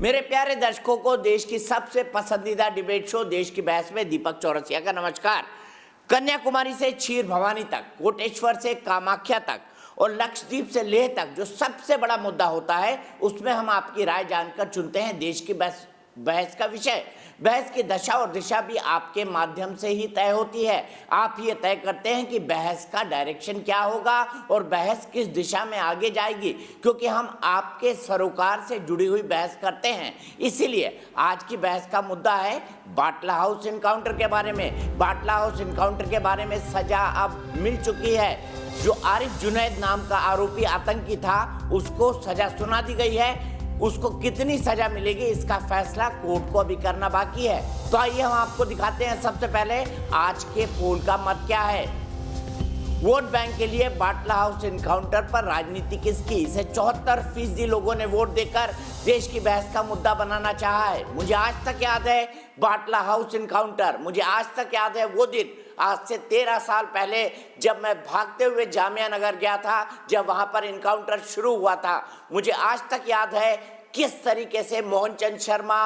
मेरे प्यारे दर्शकों को देश की सबसे पसंदीदा डिबेट शो देश की बहस में दीपक चौरसिया का नमस्कार। कन्याकुमारी से क्षीर भवानी तक, कोटेश्वर से कामाख्या तक और लक्षद्वीप से लेह तक जो सबसे बड़ा मुद्दा होता है उसमें हम आपकी राय जानकर चुनते हैं देश की बहस का विषय। बहस की दशा और दिशा भी आपके माध्यम से ही तय होती है। आप ये तय करते हैं कि बहस का डायरेक्शन क्या होगा और बहस किस दिशा में आगे जाएगी, क्योंकि हम आपके सरोकार से जुड़ी हुई बहस करते हैं। इसीलिए आज की बहस का मुद्दा है बाटला हाउस इनकाउंटर के बारे में। बाटला हाउस इनकाउंटर के बारे में सजा अब मिल चुकी है। जो आरिफ जुनैद नाम का आरोपी आतंकी था उसको सजा सुना दी गई है। उसको कितनी सजा मिलेगी इसका फैसला कोर्ट को अभी करना बाकी है। तो आइए हम आपको दिखाते हैं सबसे पहले आज के पोल का मत क्या है। वोट बैंक के लिए बाटला हाउस इनकाउंटर पर राजनीति किसकी? इसे 74% लोगों ने वोट देकर देश की बहस का मुद्दा बनाना चाहा है। मुझे आज तक याद है बाटला हाउस इनकाउंटर। मुझे आज तक याद है वो दिन, आज से 13 साल पहले, जब मैं भागते हुए जामिया नगर गया था, जब वहां पर इनकाउंटर शुरू हुआ था। मुझे आज तक याद है किस तरीके से मोहन चंद शर्मा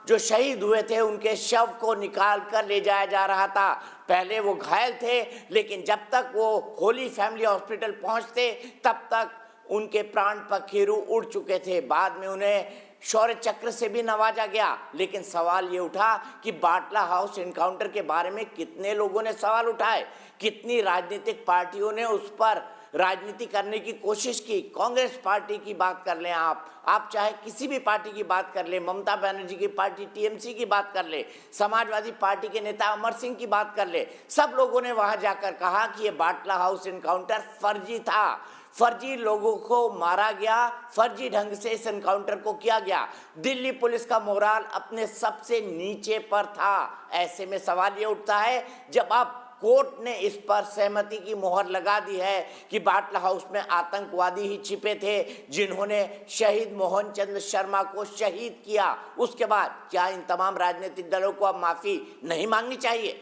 जो शहीद हुए थे उनके शव को निकाल कर ले जाया जा रहा था। पहले वो घायल थे, लेकिन जब तक वो होली फैमिली हॉस्पिटल पहुंचते तब तक उनके प्राण पखेरु उड़ चुके थे। बाद में उन्हें शौर्य चक्र से भी नवाजा गया। लेकिन सवाल ये उठा कि बाटला हाउस इनकाउंटर के बारे में कितने लोगों ने सवाल उठाए, कितनी राजनीतिक पार्टियों ने उस पर राजनीति करने की कोशिश की। कांग्रेस पार्टी की बात कर लें, आप चाहे किसी भी पार्टी की बात कर ले, ममता बनर्जी की पार्टी टीएमसी की बात कर ले, समाजवादी पार्टी के नेता अमर सिंह की बात कर ले, सब लोगों ने वहां जाकर कहा कि ये बाटला हाउस इनकाउंटर फर्जी था। फर्जी लोगों को मारा गया, फर्जी ढंग से इस एनकाउंटर को किया गया। दिल्ली पुलिस का मोराल अपने सबसे नीचे पर था। ऐसे में सवाल ये उठता है, जब अब कोर्ट ने इस पर सहमति की मोहर लगा दी है कि बाटला हाउस में आतंकवादी ही छिपे थे जिन्होंने शहीद मोहन चंद शर्मा को शहीद किया, उसके बाद क्या इन तमाम राजनीतिक दलों को अब माफी नहीं मांगनी चाहिए?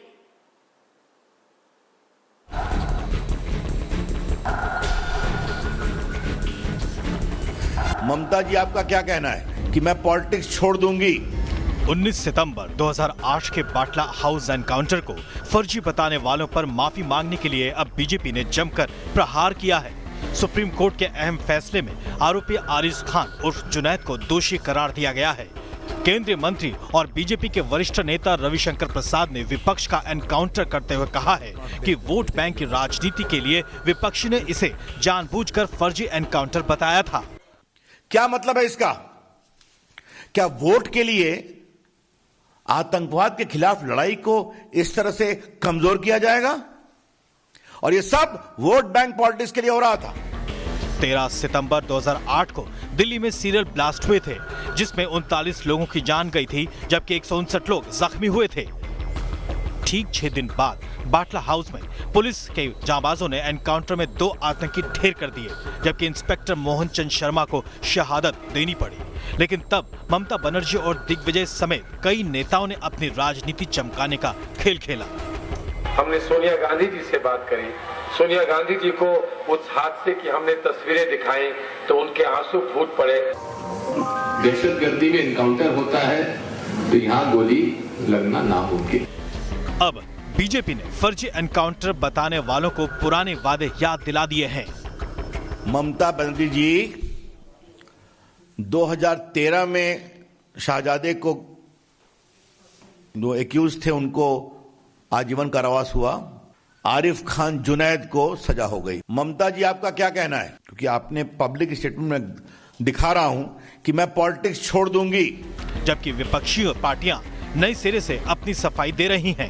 ममता जी, आपका क्या कहना है कि मैं पॉलिटिक्स छोड़ दूंगी? 19 सितंबर 2008 के बाटला हाउस एनकाउंटर को फर्जी बताने वालों पर माफी मांगने के लिए अब बीजेपी ने जमकर प्रहार किया है। सुप्रीम कोर्ट के अहम फैसले में आरोपी आरिफ खान उर्फ जुनैद को दोषी करार दिया गया है। केंद्रीय मंत्री और बीजेपी के वरिष्ठ नेता रविशंकर प्रसाद ने विपक्ष का एनकाउंटर करते हुए कहा है कि वोट बैंक की राजनीति के लिए विपक्षी ने इसे जानबूझकर फर्जी एनकाउंटर बताया था। क्या मतलब है इसका? क्या वोट के लिए आतंकवाद के खिलाफ लड़ाई को इस तरह से कमजोर किया जाएगा? और ये सब वोट बैंक पॉलिटिक्स के लिए हो रहा था। 13 सितंबर 2008 को दिल्ली में सीरियल ब्लास्ट हुए थे, जिसमें 39 लोगों की जान गई थी, जबकि 159 लोग जख्मी हुए थे। ठीक 6 दिन बाद बाटला हाउस में पुलिस के जांबाजों ने एनकाउंटर में 2 आतंकी ढेर कर दिए, जबकि इंस्पेक्टर मोहन चंद शर्मा को शहादत देनी पड़ी। लेकिन तब ममता बनर्जी और दिग्विजय समेत कई नेताओं ने अपनी राजनीति चमकाने का खेल खेला। हमने सोनिया गांधी जी से बात करी। सोनिया गांधी जी को उस हादसे की हमने तस्वीरें दिखाई तो उनके आंसू फूट पड़े। दहशतगर्दी में एनकाउंटर होता है तो यहाँ गोली लगना नामुमकिन। अब बीजेपी ने फर्जी एनकाउंटर बताने वालों को पुराने वादे याद दिला दिए हैं। ममता बनर्जी जी 2013 में शाहजादे को जो एक्यूज थे उनको आजीवन कारावास हुआ। आरिफ खान जुनैद को सजा हो गई। ममता जी, आपका क्या कहना है? क्योंकि आपने पब्लिक स्टेटमेंट में दिखा रहा हूं कि मैं पॉलिटिक्स छोड़ दूंगी, जबकि विपक्षी पार्टियां नए सिरे से अपनी सफाई दे रही हैं।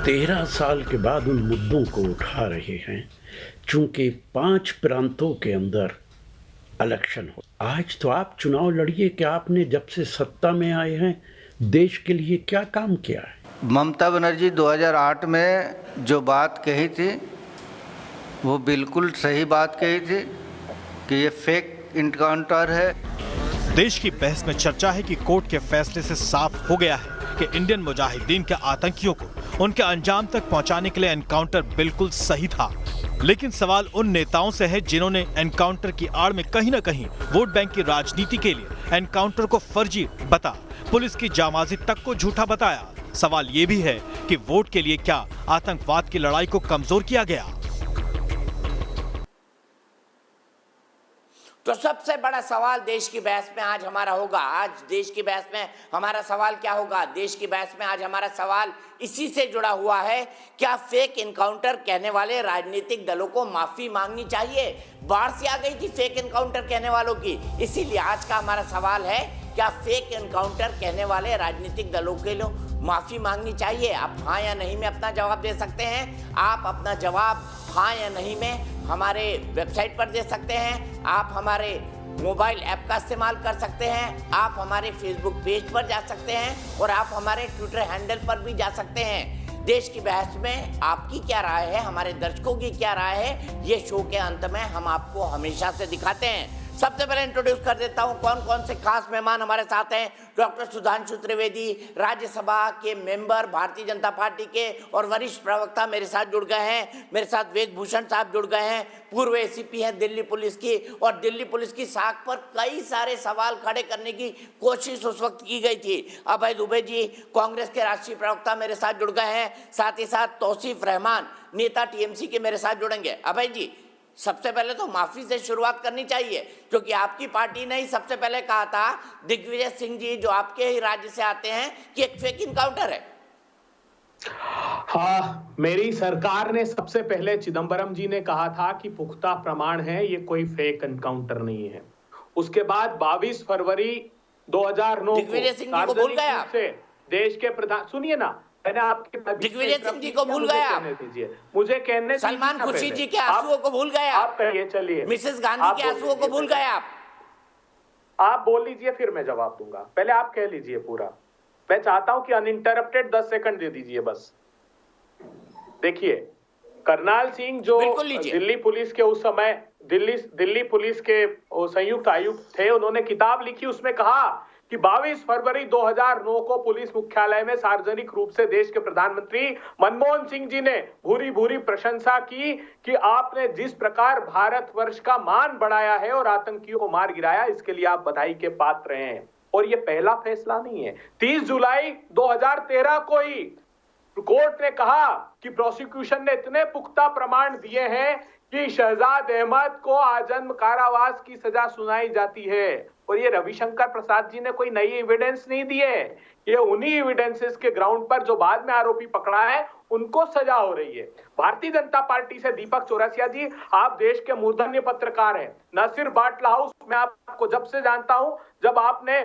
13 साल के बाद उन मुद्दों को उठा रहे हैं, चूंकि 5 प्रांतों के अंदर इलेक्शन हो। आज तो आप चुनाव लड़िए कि आपने जब से सत्ता में आए हैं देश के लिए क्या काम किया है। ममता बनर्जी 2008 में जो बात कही थी वो बिल्कुल सही बात कही थी कि ये फेक इनकाउंटर है। देश की बहस में चर्चा है कि कोर्ट के फैसले से साफ हो गया है कि इंडियन मुजाहिदीन के आतंकियों को उनके अंजाम तक पहुंचाने के लिए एनकाउंटर बिल्कुल सही था। लेकिन सवाल उन नेताओं से है जिन्होंने एनकाउंटर की आड़ में कहीं न कहीं वोट बैंक की राजनीति के लिए एनकाउंटर को फर्जी बता पुलिस की जामाजी तक को झूठा बताया। सवाल ये भी है कि वोट के लिए क्या आतंकवाद की लड़ाई को कमजोर किया गया? तो सबसे बड़ा सवाल देश की बहस में आज हमारा होगा। आज देश की बहस में हमारा सवाल क्या होगा? देश की बहस में आज हमारा सवाल इसी से जुड़ा हुआ है, क्या फेक इनकाउंटर कहने वाले राजनीतिक दलों को माफी मांगनी चाहिए? बाढ़ से आ गई थी फेक इनकाउंटर कहने वालों की, इसीलिए आज का हमारा सवाल है, क्या फेक इनकाउंटर कहने वाले राजनीतिक दलों के लिए माफी मांगनी चाहिए? आप हाँ या नहीं में अपना जवाब दे सकते हैं। आप अपना जवाब हाँ या नहीं में हमारे वेबसाइट पर दे सकते हैं, आप हमारे मोबाइल ऐप का इस्तेमाल कर सकते हैं, आप हमारे फेसबुक पेज पर जा सकते हैं और आप हमारे ट्विटर हैंडल पर भी जा सकते हैं। देश की बहस में आपकी क्या राय है, हमारे दर्शकों की क्या राय है, ये शो के अंत में हम आपको हमेशा से दिखाते हैं। सबसे पहले इंट्रोड्यूस कर देता हूं कौन कौन से खास मेहमान हमारे साथ हैं। डॉक्टर सुधांशु त्रिवेदी, राज्यसभा के मेंबर भारतीय जनता पार्टी के और वरिष्ठ प्रवक्ता मेरे साथ जुड़ गए हैं। मेरे साथ वेद भूषण साहब जुड़ गए हैं, पूर्व एसीपी हैं दिल्ली पुलिस की, और दिल्ली पुलिस की साख पर कई सारे सवाल खड़े करने की कोशिश उस वक्त की गई थी। अभय दुबे जी कांग्रेस के राष्ट्रीय प्रवक्ता मेरे साथ जुड़ गए हैं, साथ ही साथ तौसीफ रहमान नेता टीएमसी के मेरे साथ जुड़ेंगे। अभय जी, सबसे पहले तो माफी से शुरुआत करनी चाहिए, क्योंकि आपकी पार्टी ने ही सबसे पहले कहा था, दिग्विजय सिंह जी जो आपके ही राज्य से आते हैं, कि एक फेक इनकाउंटर है। हाँ, मेरी सरकार ने सबसे पहले, चिदम्बरम जी ने कहा था कि पुख्ता प्रमाण है, ये कोई फेक एनकाउंटर नहीं है। उसके बाद 22 फरवरी 2009 दिग्विजय सिंह जी को भूल गए आप? देश के प्रधान, सुनिए ना, मैंने आपके दिग्विजय सिंह जी को भूल गए आप? मुझे कहने, सलमान खुर्शीद जी के आंसुओं को भूल गए आप? कहिए, चलिए। मिसेस गांधी के आंसुओं को भूल गए आप बोल लीजिए, फिर मैं जवाब दूंगा। पहले आप कह लीजिए पूरा। मैं चाहता हूं कि अनइंटरप्टेड 10 सेकंड दे दीजिए बस। देखिए, करनाल सिंह जो दिल्ली पुलिस के उस समय दिल्ली पुलिस के संयुक्त आयुक्त थे, उन्होंने किताब लिखी, उसमें कहा कि 22 फरवरी 2009 को पुलिस मुख्यालय में सार्वजनिक रूप से देश के प्रधानमंत्री मनमोहन सिंह जी ने भूरी भूरी प्रशंसा की कि आपने जिस प्रकार भारतवर्ष का मान बढ़ाया है और आतंकियों को मार गिराया, इसके लिए आप बधाई के पात्र हैं। और ये पहला फैसला नहीं है। 30 जुलाई 2013 को ही कोर्ट ने कहा कि प्रोसिक्यूशन ने इतने पुख्ता प्रमाण दिए हैं कि शहजाद अहमद को आजन्म कारावास की सजा सुनाई जाती है। और ये रविशंकर प्रसाद जी ने कोई नई एविडेंस नहीं दी है, ये उन्हीं एविडेंसेस के ग्राउंड पर जो बाद में आरोपी पकड़ा है उनको सजा हो रही है। भारतीय जनता पार्टी से दीपक चौरसिया जी, आप देश के मूर्धन्य पत्रकार हैं। न सिर्फ बाटला हाउस, मैं आपको जब से जानता हूं, जब आपने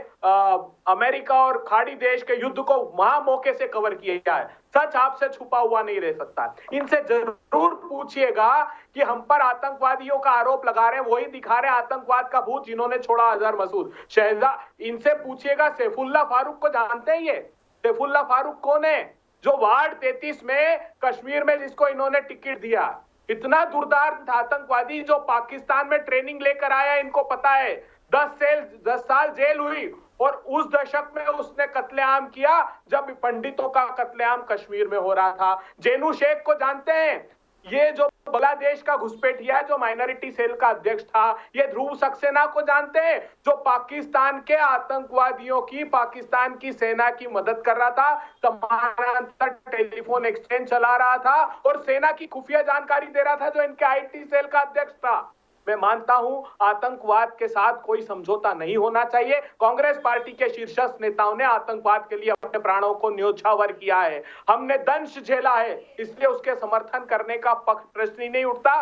अमेरिका और खाड़ी देश के युद्ध को वहां मौके से कवर किया है, सच आपसे छुपा हुआ नहीं रह सकता। इनसे जरूर पूछिएगा कि हम पर आतंकवादियों का आरोप लगा रहे हैं, वही दिखा रहे हैं आतंकवाद का भूत जिन्होंने छोड़ा अजहर मसूद शहजाद। इनसे पूछिएगा, सैफुल्लाह फारूक को जानते हैं? ये सैफुल्लाह फारूक कौन है? जो वार्ड 33 में कश्मीर में जिसको इन्होंने टिकट दिया, इतना दुर्दार आतंकवादी जो पाकिस्तान में ट्रेनिंग लेकर आया, इनको पता है। 10 साल जेल हुई और उस दशक में उसने कत्लेआम किया जब पंडितों का कत्लेआम कश्मीर में हो रहा था। जेनू शेख को जानते हैं? ये जो बांग्लादेश का घुसपैठिया है, जो माइनॉरिटी सेल का अध्यक्ष था। ये ध्रुव सक्सेना को जानते हैं? जो पाकिस्तान के आतंकवादियों की, पाकिस्तान की सेना की मदद कर रहा था, समानांतर टेलीफोन एक्सचेंज चला रहा था और सेना की खुफिया जानकारी दे रहा था, जो इनके आईटी सेल का अध्यक्ष था। मैं मानता हूं आतंकवाद के साथ कोई समझौता नहीं होना चाहिए। कांग्रेस पार्टी के शीर्षस्थ नेताओं ने आतंकवाद के लिए अपने प्राणों को न्योछावर किया है, हमने दंश झेला है, इसलिए उसके समर्थन करने का पक्ष प्रश्न ही नहीं उठता।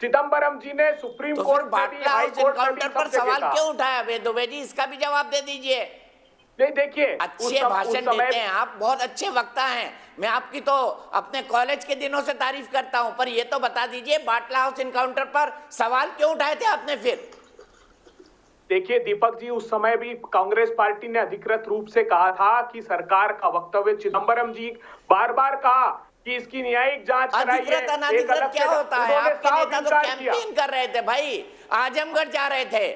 चिदम्बरम जी ने सुप्रीम कोर्ट में भी, हाई कोर्ट में भी पर सवाल क्यों उठाया? वेद दुबे जी, इसका भी जवाब दे दीजिए। नहीं, देखिए, अच्छे भाषण देते हैं आप, बहुत अच्छे वक्ता हैं, मैं आपकी तो अपने कॉलेज के दिनों से तारीफ करता हूं, पर ये तो बता दीजिए, बाटला हाउस इनकाउंटर पर सवाल क्यों उठाए थे आपने फिर? देखिए दीपक जी, उस समय भी कांग्रेस पार्टी ने अधिकृत रूप से कहा था कि सरकार का वक्तव्य, चिदम्बरम जी बार बार कहा कि इसकी न्यायिक जांच कराइए। अधिकृत क्या होता है? आपके नेता तो कैंपेन कर रहे थे भाई, आजमगढ़ जा रहे थे।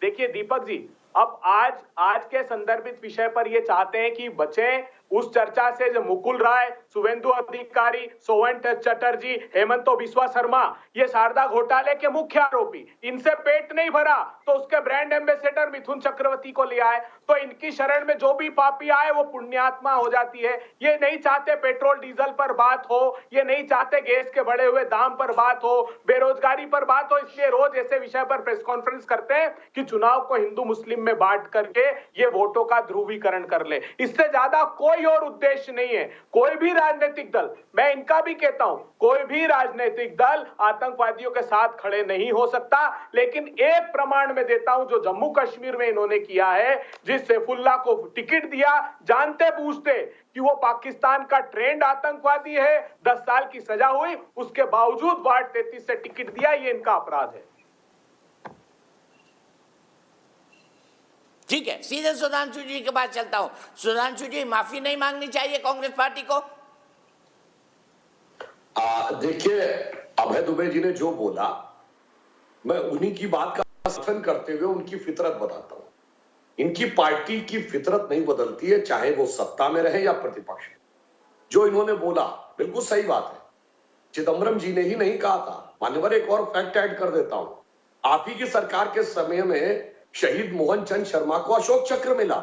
देखिए दीपक जी, अब आज के संदर्भित विषय पर ये चाहते हैं कि बचे, उस चर्चा से जो मुकुल राय, शुभेंदु अधिकारी, सोवन चटर्जी, हेमंत बिस्वा शर्मा, ये शारदा घोटाले के मुख्य आरोपी, इनसे पेट नहीं भरा तो उसके ब्रांड एम्बेसडर मिथुन चक्रवर्ती को लिया है। तो इनकी शरण में जो भी पापी आए वो पुण्यात्मा हो जाती है। ये नहीं चाहते पेट्रोल डीजल पर बात हो, ये नहीं चाहते गैस के बढ़े हुए दाम पर बात हो, बेरोजगारी पर बात हो, इसलिए रोज ऐसे विषय पर प्रेस कॉन्फ्रेंस करते हैं कि चुनाव को हिंदू मुस्लिम में बांट करके ये वोटों का ध्रुवीकरण कर ले। इससे ज्यादा कोई और उद्देश्य नहीं है। कोई भी राजनीतिक दल, मैं इनका भी कहता हूं, कोई भी राजनीतिक दल आतंकवादियों के साथ खड़े नहीं हो सकता। लेकिन एक प्रमाण में देता हूं जो जम्मू कश्मीर में इन्होंने किया है, जिस सैफुल्लाह को टिकट दिया जानते बूझते कि वो पाकिस्तान का ट्रेंड आतंकवादी है, 10 साल की सजा हुई, उसके बावजूद वार्ड 33 से टिकट दिया, ये इनका अपराध है। ठीक है, सीधे सुधांशु जी के पास चलता हूं। सुधांशु जी, माफी नहीं मांगनी चाहिए कांग्रेस पार्टी को? देखिए, अभय दुबे जी ने जो बोला, मैं उन्हीं की बात का समर्थन करते हुए उनकी फितरत बताता हूं। इनकी पार्टी की फितरत नहीं बदलती है, चाहे वो सत्ता में रहे या प्रतिपक्ष में। जो इन्होंने बोला बिल्कुल सही बात है। चिदम्बरम जी ने ही नहीं कहा था। मान्यवर, एक और फैक्ट ऐड कर देता हूं। आप ही की सरकार के समय में शहीद मोहन चंद शर्मा को अशोक चक्र मिला,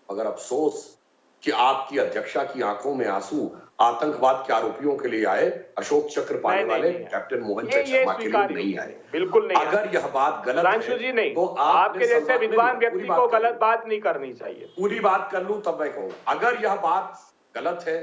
मगर अफसोस कि आपकी अध्यक्षा की आंखों में आंसू आतंकवाद के आरोपियों के लिए आए, अशोक चक्र पाने वाले कैप्टन मोहन चंद शर्मा के लिए नहीं आए। बिल्कुल नहीं। अगर यह बात गलत है जी नहीं, तो आपके जैसे विद्वान व्यक्ति को गलत बात नहीं करनी चाहिए। पूरी बात कर लूं तब मैं कहूँ, अगर यह बात गलत है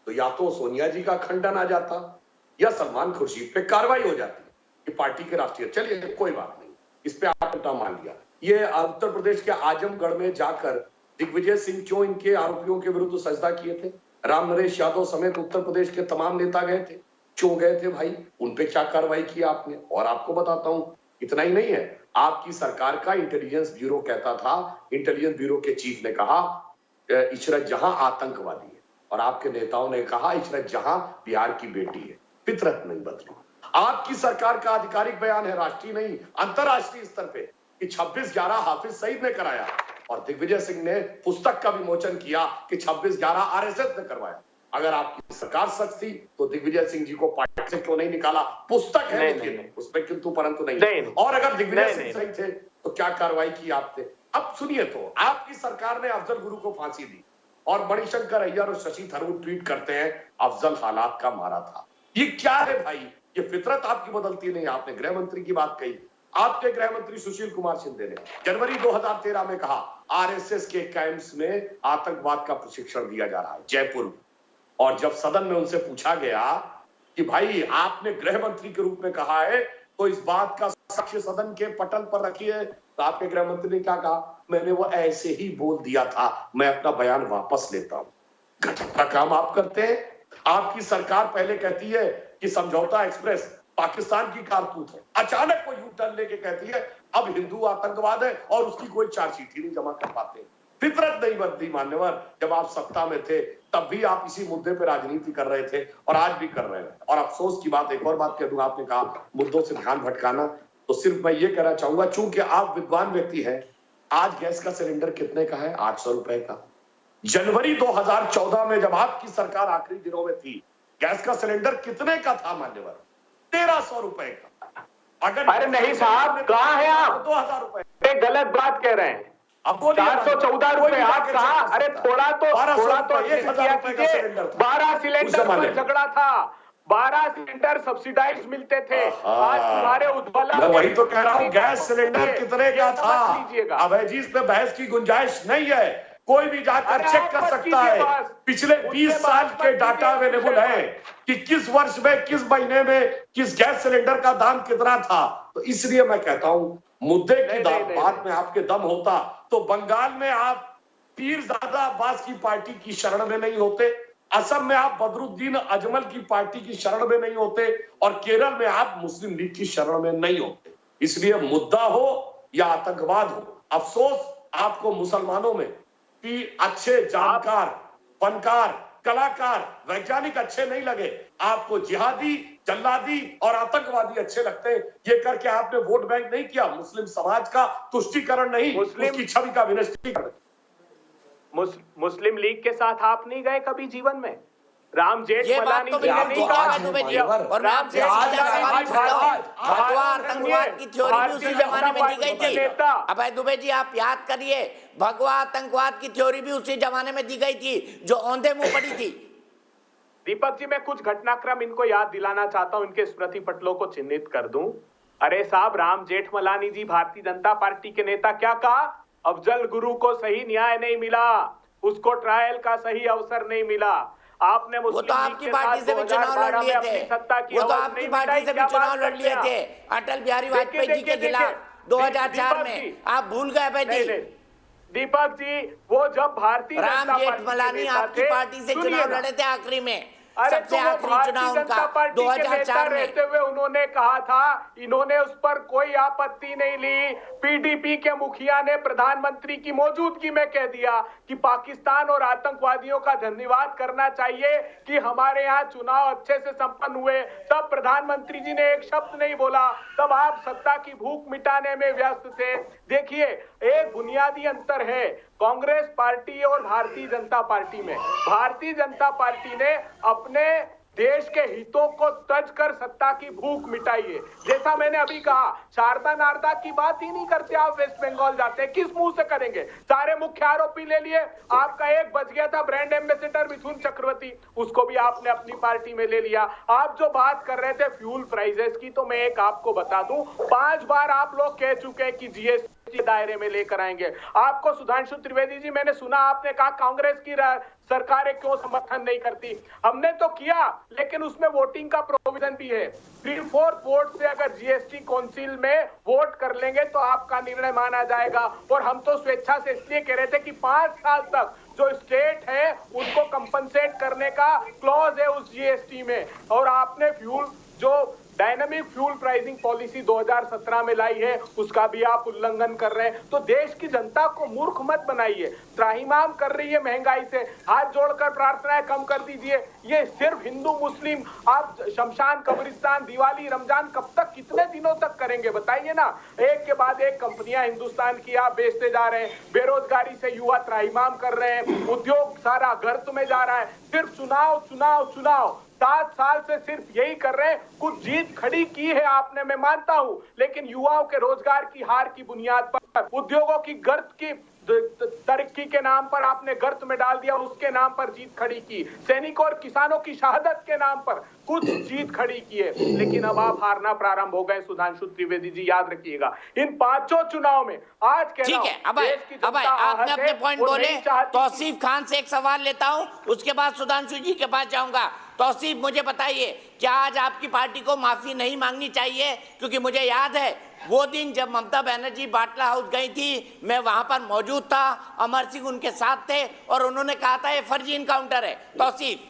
तो या तो सोनिया जी का खंडन आ जाता या सलमान खुर्शीद पे कार्रवाई हो जाती कि पार्टी के राष्ट्रीय। चलिए, कोई बात नहीं, इस पे आपने मान लिया। ये उत्तर प्रदेश के आजमगढ़ में जाकर दिग्विजय सिंह क्यों इनके आरोपियों के विरुद्ध सजदा किए थे? राम नरेश यादव समेत उत्तर प्रदेश के तमाम नेता गए थे, क्यों गए थे भाई? उन पे क्या कार्रवाई की आपने? और आपको बताता हूं, इतना ही नहीं है, आपकी सरकार का इंटेलिजेंस ब्यूरो कहता था, इंटेलिजेंस ब्यूरो के चीफ ने कहा इशरत जहां आतंकवादी है, और आपके नेताओं ने कहा इशरत जहां बिहार की बेटी है। फितरत नहीं बदली। आपकी सरकार का आधिकारिक बयान है, राष्ट्रीय नहीं अंतरराष्ट्रीय स्तर पे, कि 26/11 हाफिज सईद ने कराया, और दिग्विजय सिंह ने पुस्तक का विमोचन किया कि 26/11 आरएसएस ने करवाया। अगर आपकी सरकार सच थी तो दिग्विजय सिंह जी को पार्टी से क्यों नहीं निकाला? पुस्तक है, नहीं। उसमें किंतु परंतु नहीं। और अगर दिग्विजय सिंह सही थे तो क्या कार्रवाई की आपने? अब सुनिए, तो आपकी सरकार ने अफजल गुरु को फांसी दी, और मणिशंकर अय्यर और शशि थरूर ट्वीट करते हैं अफजल हालात का मारा था। ये क्या है भाई? ये फितरत आपकी बदलती नहीं। आपने गृह मंत्री की बात कही, आपके गृह मंत्री सुशील कुमार शिंदे ने जनवरी 2013 में कहा आरएसएस के कैंप्स में आतंकवाद का प्रशिक्षण दिया जा रहा है जयपुर में। और जब सदन में उनसे पूछा गया कि भाई आपने गृह मंत्री के रूप में कहा है तो इस बात का साक्ष्य सदन के पटल पर रखिए, तो आपके गृह मंत्री ने क्या कहा? मैंने वो ऐसे ही बोल दिया था, मैं अपना बयान वापस लेता हूं। गजब का काम आप करते हैं। आपकी सरकार पहले कहती है कि समझौता एक्सप्रेस पाकिस्तान की कारतूत है, अचानक वो यू टर्न लेके कहती है अब हिंदू आतंकवाद है, और उसकी कोई चार्जशीट ही नहीं जमा कर पाते। फितरत नहीं बदली मान्यवर। जब आप सत्ता में थे तब भी आप इसी मुद्दे पर राजनीति कर रहे थे, और आज भी कर रहे हैं। और अफसोस की बात, एक और बात कह दूं, आपने कहा मुद्दों से ध्यान भटकाना, तो सिर्फ मैं ये कहना चाहूंगा, चूंकि आप विद्वान व्यक्ति हैं, आज गैस का सिलेंडर कितने का है? 800 रुपए का। जनवरी 2014 में जब आपकी सरकार आखिरी दिनों में थी, गैस का सिलेंडर कितने का था मान्यवर? 1300 रुपए का। अरे नहीं साहब, कहाँ है आप? 2000 रुपए। गलत बात कह रहे हैं। अब 414 रुपए आप कहा? अरे थोड़ा तो 1000 रुपए का सिलेंडर था। 12 सिलेंडर पर झगड़ा था, 12 सिलेंडर सब्सिडाइज मिलते थे। आज तुम्हारे उज्ज्वला, मैं वही तो कह रहा हूँ, गैस सिलेंडर कितने का था? अभय जी, इसमें बहस की गुंजाइश नहीं है। कोई भी जाकर चेक कर सकता है। पिछले 20 साल के डाटा अवेलेबल है कि किस वर्ष में, किस महीने में, किस गैस सिलेंडर का दाम कितना था। तो इसलिए मैं कहता हूं, मुद्दे की बात में आपके दम होता तो बंगाल में आप पीरजादा अब्बास की पार्टी की शरण में नहीं होते, असम में आप बदरुद्दीन अजमल की पार्टी की शरण में नहीं होते, और केरल में आप मुस्लिम लीग की शरण में नहीं होते। इसलिए मुद्दा हो या आतंकवाद हो, अफसोस आपको मुसलमानों में कि अच्छे जानकार, फनकार, कलाकार, वैज्ञानिक अच्छे नहीं लगे, आपको जिहादी, जल्लादी और आतंकवादी अच्छे लगते हैं। ये करके आपने वोट बैंक नहीं किया, मुस्लिम समाज का तुष्टीकरण नहीं, उसकी छवि का विनष्टीकरण। मुस्लिम लीग के साथ आप नहीं गए कभी जीवन में? राम ये बात जेठमलानी तो जी ने बिल्कुल नहीं ठीक कहा। है दुबे जी, और मैं आपसे सीधा सवाल पूछता हूं, भगवा आतंकवाद की थ्योरी भी उसी जमाने में दी गई थी। अब दुबे जी आप याद करिए, भगवा आतंकवाद की थ्योरी भी उसी जमाने में दी गई थी जो औंधे मुंह पड़ी थी। दीपक जी, मैं कुछ घटनाक्रम इनको याद दिलाना चाहता हूं, इनके स्मृति पटलों को चिन्हित कर दूं। अरे साहब, राम जेठमलानी जी भारतीय जनता पार्टी के नेता, क्या कहा? अफजल गुरु को सही न्याय नहीं मिला, उसको ट्रायल का सही अवसर नहीं मिला। आपने वो तो आपकी पार्टी से भी चुनाव लड़ लिए थे, वो तो आपकी पार्टी से भी चुनाव लड़ लिए थे अटल बिहारी वाजपेयी जी के खिलाफ 2004 में। आप भूल गए भाई दीपक जी, वो जब भारतीय राम जेठमलानी आपकी पार्टी से चुनाव लड़े थे आखिरी में, सबसे आखिरी चुनाव उनका 2004 में रहते हुए उन्होंने कहा था, इन्होंने उस पर कोई आपत्ति नहीं ली। पीडीपी के मुखिया ने प्रधानमंत्री की मौजूदगी में कह दिया कि पाकिस्तान और आतंकवादियों का धन्यवाद करना चाहिए कि हमारे यहाँ चुनाव अच्छे से संपन्न हुए। तब प्रधानमंत्री जी ने एक शब्द नहीं बोला, तब आप सत्ता की भूख मिटाने में व्यस्त थे। देखिए, एक बुनियादी अंतर है कांग्रेस पार्टी और भारतीय जनता पार्टी में। भारतीय जनता पार्टी ने अपने देश के हितों को तज कर सत्ता की भूख मिटाई है। जैसा मैंने अभी कहा, शारदा नारदा की बात ही नहीं करते आप, वेस्ट बंगाल जाते, किस मुंह से करेंगे? सारे मुख्य आरोपी ले लिए, आपका एक बच गया था ब्रांड एम्बेसडर मिथुन चक्रवर्ती, उसको भी आपने अपनी पार्टी में ले लिया। आप जो बात कर रहे थे फ्यूल प्राइसेस की, तो मैं एक आपको बता दूं, 5 बार आप लोग कह चुके हैं कि जीएसटी दायरे में लेकर आएंगे। आपको सुधांशु त्रिवेदी जी, मैंने सुना आपने कहा कांग्रेस की सरकारें क्यों समर्थन नहीं करती। हमने तो किया, लेकिन उसमें वोटिंग का प्रोविजन भी है। 3/4 वोट से अगर जीएसटी काउंसिल में वोट कर लेंगे तो आपका निर्णय माना जाएगा। और हम तो स्वेच्छा से इसलिए कह रहे थे कि 5 साल तक जो स्टेट है उनको कंपनसेट करने का क्लॉज है उस जीएसटी में। और आपने फ्यूल जो डायनामिक फ्यूल प्राइसिंग पॉलिसी 2017 में लाई है, उसका भी आप उल्लंघन कर रहे हैं। तो देश की जनता को मूर्ख मत बनाइए। त्राहिमाम कर रही है महंगाई से, हाथ जोड़कर प्रार्थनाएं कम कर दीजिए। ये सिर्फ हिंदू मुस्लिम, आप शमशान कब्रिस्तान, दिवाली, रमजान कब तक, कितने दिनों तक करेंगे बताइए ना? एक के बाद एक कंपनियां हिंदुस्तान की आप बेचते जा रहे हैं, बेरोजगारी से युवा त्राहिमाम कर रहे हैं, उद्योग सारा गर्त में जा रहा है। सिर्फ चुनाव चुनाव चुनाव, 7 साल से सिर्फ यही कर रहे हैं। कुछ जीत खड़ी की है आपने, मैं मानता हूं, लेकिन युवाओं के रोजगार की हार की बुनियाद पर, उद्योगों की गर्त की तरक्की के नाम पर आपने गर्त में डाल दिया, उसके नाम पर जीत खड़ी की। सैनिकों और किसानों की शहादत के नाम पर कुछ जीत खड़ी की है, लेकिन अब आप हारना प्रारंभ हो गए। सुधांशु त्रिवेदी जी, याद रखिएगा, इन 5 चुनाव में आज के ठीक है। अब आपने अपने पॉइंट बोले। तौसीफ खान से एक सवाल लेता हूं, उसके बाद सुधांशु जी के पास जाऊंगा। तौसीफ, मुझे बताइए, क्या आज आपकी पार्टी को माफी नहीं मांगनी चाहिए? क्योंकि मुझे याद है वो दिन जब ममता बनर्जी बाटला हाउस गई थी, मैं वहां पर मौजूद था, अमर सिंह उनके साथ थे, और उन्होंने कहा था ये फर्जी इनकाउंटर है। तौसीफ।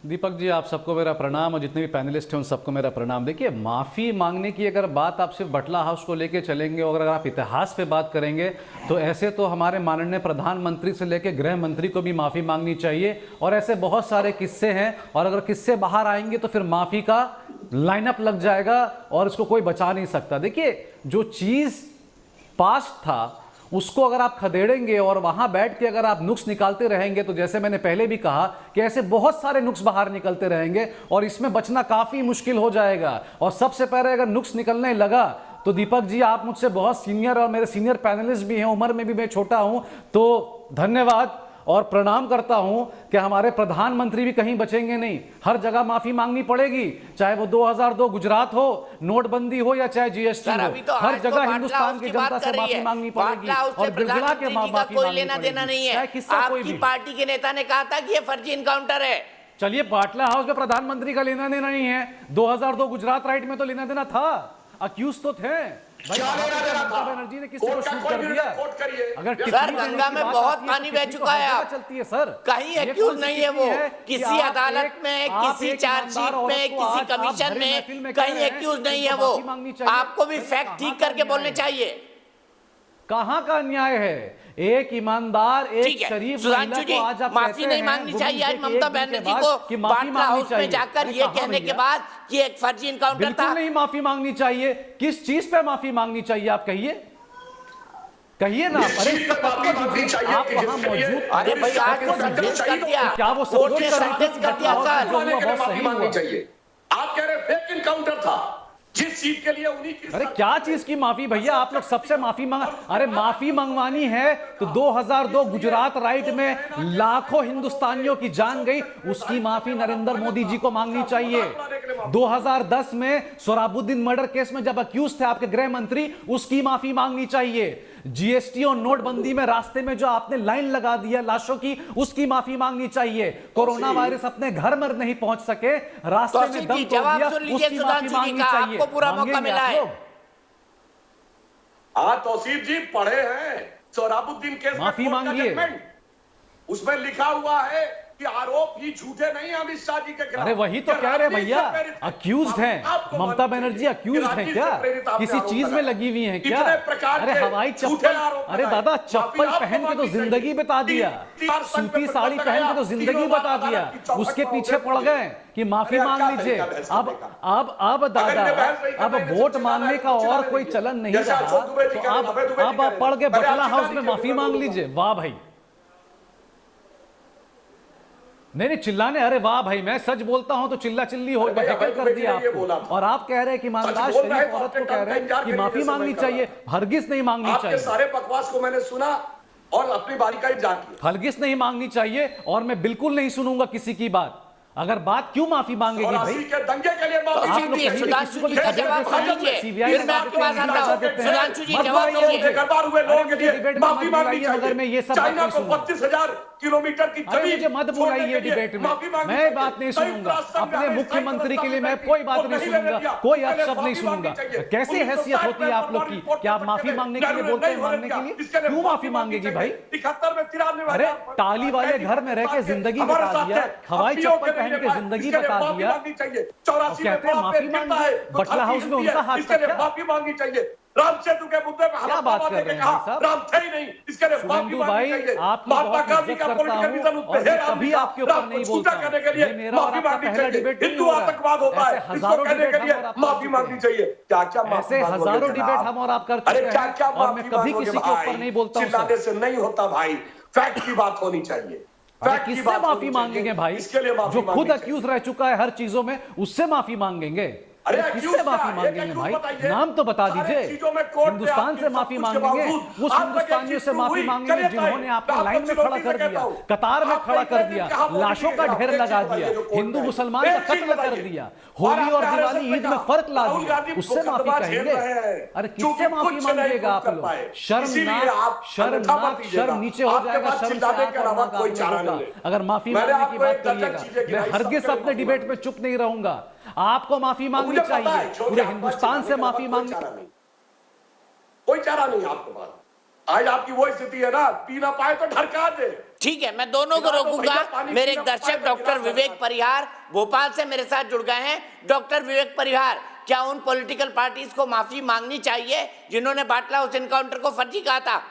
दीपक जी, आप सबको मेरा प्रणाम, और जितने भी पैनलिस्ट हैं उन सबको मेरा प्रणाम। देखिए, माफ़ी मांगने की अगर बात आप सिर्फ बटला हाउस को लेके चलेंगे और अगर आप इतिहास पे बात करेंगे तो ऐसे तो हमारे माननीय प्रधानमंत्री से लेके गृह मंत्री को भी माफ़ी मांगनी चाहिए, और ऐसे बहुत सारे किस्से हैं। और अगर किस्से बाहर आएंगे तो फिर माफ़ी का लाइनअप लग जाएगा और इसको कोई बचा नहीं सकता। देखिए, जो चीज़ पास्ट था उसको अगर आप खदेड़ेंगे और वहां बैठ के अगर आप नुक्स निकालते रहेंगे तो जैसे मैंने पहले भी कहा कि ऐसे बहुत सारे नुक्स बाहर निकलते रहेंगे और इसमें बचना काफी मुश्किल हो जाएगा। और सबसे पहले अगर नुक्स निकलने लगा तो दीपक जी, आप मुझसे बहुत सीनियर और मेरे सीनियर पैनलिस्ट भी हैं, उम्र में भी मैं छोटा हूं, तो धन्यवाद और प्रणाम करता हूं कि हमारे प्रधानमंत्री भी कहीं बचेंगे नहीं। हर जगह माफी मांगनी पड़ेगी, चाहे वो 2002 गुजरात हो, नोटबंदी हो, या चाहे जीएसटी हो। हर जगह हिंदुस्तान की जनता से माफी मांगनी पड़ेगी और गिड़गिड़ा के माफी कोई लेना देना नहीं है। आपकी पार्टी के नेता ने कहा था कि ये फर्जी इनकाउंटर है। चलिए, बाटला हाउस में प्रधानमंत्री का लेना देना नहीं है, 2002 गुजरात राइट में तो लेना देना था, अक्यूज तो थे भाई। ममता बनर्जी ने किसी को शूट कर दिया? अगर सर, गंगा में बहुत पानी बह चुका है, चलती है सर, कहीं एक्यूज नहीं है वो, किसी अदालत में, किसी चार्जशीट में, किसी कमीशन में कहीं एक्यूज नहीं है वो। आपको भी फैक्ट ठीक करके बोलने चाहिए। कहां का अन्याय है? एक ईमानदार, एक शरीफ महिला को आज आप माफी नहीं मांगनी चाहिए आज ममता बनर्जी को बाटला हाउस में जाकर ये कहने के बाद कि एक फर्जी इनकाउंटर था? बिल्कुल नहीं माफी मांगनी चाहिए। किस चीज पे माफी मांगनी चाहिए आप कहिए? कहिए ना, अरे इसका तत्व दीजिए, आप वहां मौजूद। अरे भाई आज को संदेश कर दिया, क्या वो सब कोर्ट कुछ ने कर संदेश कर दिया कल। जो हुआ बहुत सही हुआ। चाहिए, आप कह रहे फेक इनकाउंटर था, जिस चीज के लिए उन्हीं की। अरे क्या चीज की माफी भैया, आप लोग सबसे माफी मांगा। अरे माफी मंगवानी है तो 2002 गुजरात राइट में लाखों हिंदुस्तानियों की जान गई, उसकी माफी नरेंद्र मोदी जी को मांगनी चाहिए। 2010 में सोहराबुद्दीन मर्डर केस में जब अक्यूज थे आपके गृह मंत्री, उसकी माफी मांगनी चाहिए। जीएसटी और नोटबंदी में रास्ते में जो आपने लाइन लगा दी है लाशों की, उसकी माफी मांगनी चाहिए। कोरोना वायरस अपने घर में नहीं पहुंच सके, रास्ते में दम तोड़ दिया, उसकी माफी मांगनी चाहिए। आपको पूरा मौका मिला है। हाँ तौसीफ जी पढ़े हैं सोहराबुद्दीन केस, माफी मांगिए। उसमें लिखा हुआ है कि आरोप ही झूठे नहीं अमित शाह जी के खिलाफ। अरे वही तो कह रहे भैया, अक्यूज्ड हैं ममता बनर्जी, अक्यूज्ड हैं क्या, किसी चीज में लगी हुई हैं क्या? अरे हवाई चप्पल, अरे दादा चप्पल पहन के तो जिंदगी बिता दिया, सूती साड़ी पहन के तो जिंदगी बता दिया, उसके पीछे पड़ गए कि माफी मांग लीजिए। अब दादा अब वोट मांगने का और कोई चलन नहीं रहा, तो अब आप पढ़ के बटला हाउस में माफी मांग लीजिए। वाह भाई, नहीं चिल्लाने, अरे वाह भाई, मैं सच बोलता हूं तो चिल्ला चिल्ली हो, हैकल कर दिया आपको। और आप कह रहे हैं कि ईमानदार शरीफ औरत को कह रहे हैं कि माफी मांगनी चाहिए, हरगिज नहीं मांगनी चाहिए। सारे बकवास को मैंने सुना और अपनी बारीकाई जांची, हरगिज नहीं मांगनी चाहिए, और मैं बिल्कुल नहीं सुनूंगा किसी की बात। अगर बात क्यों माफी मांगेगी भाई? के दंगे के लिए आप लोग सुधांशु जी जवाब दीजिए, फिर मैं आपके पास आता हूं। सुधांशु जी जवाब दीजिए। बेकार हुए लोगों के लिए माफी मांगनी चाहिए, मगर मैं ये सब चाइना को 32,000 किलोमीटर की जमीन, मुझे मत बुलाइए डिबेट में, मैं बात नहीं सुनूंगा। अपने मुख्यमंत्री के लिए मैं कोई बात नहीं सुनूंगा, कोई अपशब्द नहीं सुनूंगा। कैसी हैसियत होती है आप लोग की कि आप माफी मांगने के लिए बोलते हैं? मांगने के लिए क्यों माफी मांगेगी भाई? 71 में 93 अरे टाली वाले घर में रह के जिंदगी बता दिया, हवाई चप्पल पहन के जिंदगी बता दिया, और कहते हैं माफी मांगी। बटला हाउस में उनका हाथ था क्या? माफी मांगनी चाहिए। राम सेतु के मुद्दे पे क्या बात कर रहे हैं भाई साहब? राम थे ही नहीं, इसके लिए माफी मांगनी चाहिए। महात्मा गांधी का पॉलिटिकल विजन उस पे है, कभी आपके ऊपर नहीं बोलता करने के लिए माफी मांगनी चाहिए। हिंदू आतंकवाद होता है, इसको कहने के लिए माफी मांगनी चाहिए। क्या क्या ऐसे हजारों डिबेट हम और आप कर चुके हैं, और मैं कभी किसी के ऊपर नहीं बोलता हूं। चिल्लाने से नहीं होता भाई, फैक्ट की बात होनी चाहिए। किससे माफी मांगेंगे भाई? जो खुद अक्यूज रह चुका है हर चीजों में, उससे माफी मांगेंगे? अरे किससे माफी मांगेंगे भाई? नाम तो बता दीजिए। हिंदुस्तान से माफी मांगेंगे, उस हिंदुस्तानियों से माफी मांगेंगे जिन्होंने आपको लाइन में खड़ा कर दिया, कतार में खड़ा कर दिया, लाशों का ढेर लगा दिया, हिंदू मुसलमान का कत्ल कर दिया, होली और दिवाली ईद में फर्क ला दिया, उससे माफी कहेंगे? अरे किससे माफी मांगिएगा आप लोग? शर्म नीचे हो जाएगा, शर्म से अगर माफी मांगने की बात करिएगा। मैं हरगिज अपने डिबेट में चुप नहीं रहूंगा। आपको माफी मांगनी चाहिए, पूरे हिंदुस्तान से माफी मांगनी। कोई चारा नहीं आपके पास। आज आपकी वो स्थिति है ना, पी ना पाए तो ढरका दे। ठीक है, मैं दोनों को रोकूंगा। मेरे एक दर्शक डॉक्टर विवेक परिहार भोपाल से मेरे साथ जुड़ गए हैं। डॉक्टर विवेक परिहार, क्या उन पॉलिटिकल पार्टीज को माफी मांगनी चाहिए जिन्होंने बाटला हाउस एनकाउंटर को फर्जी कहा था?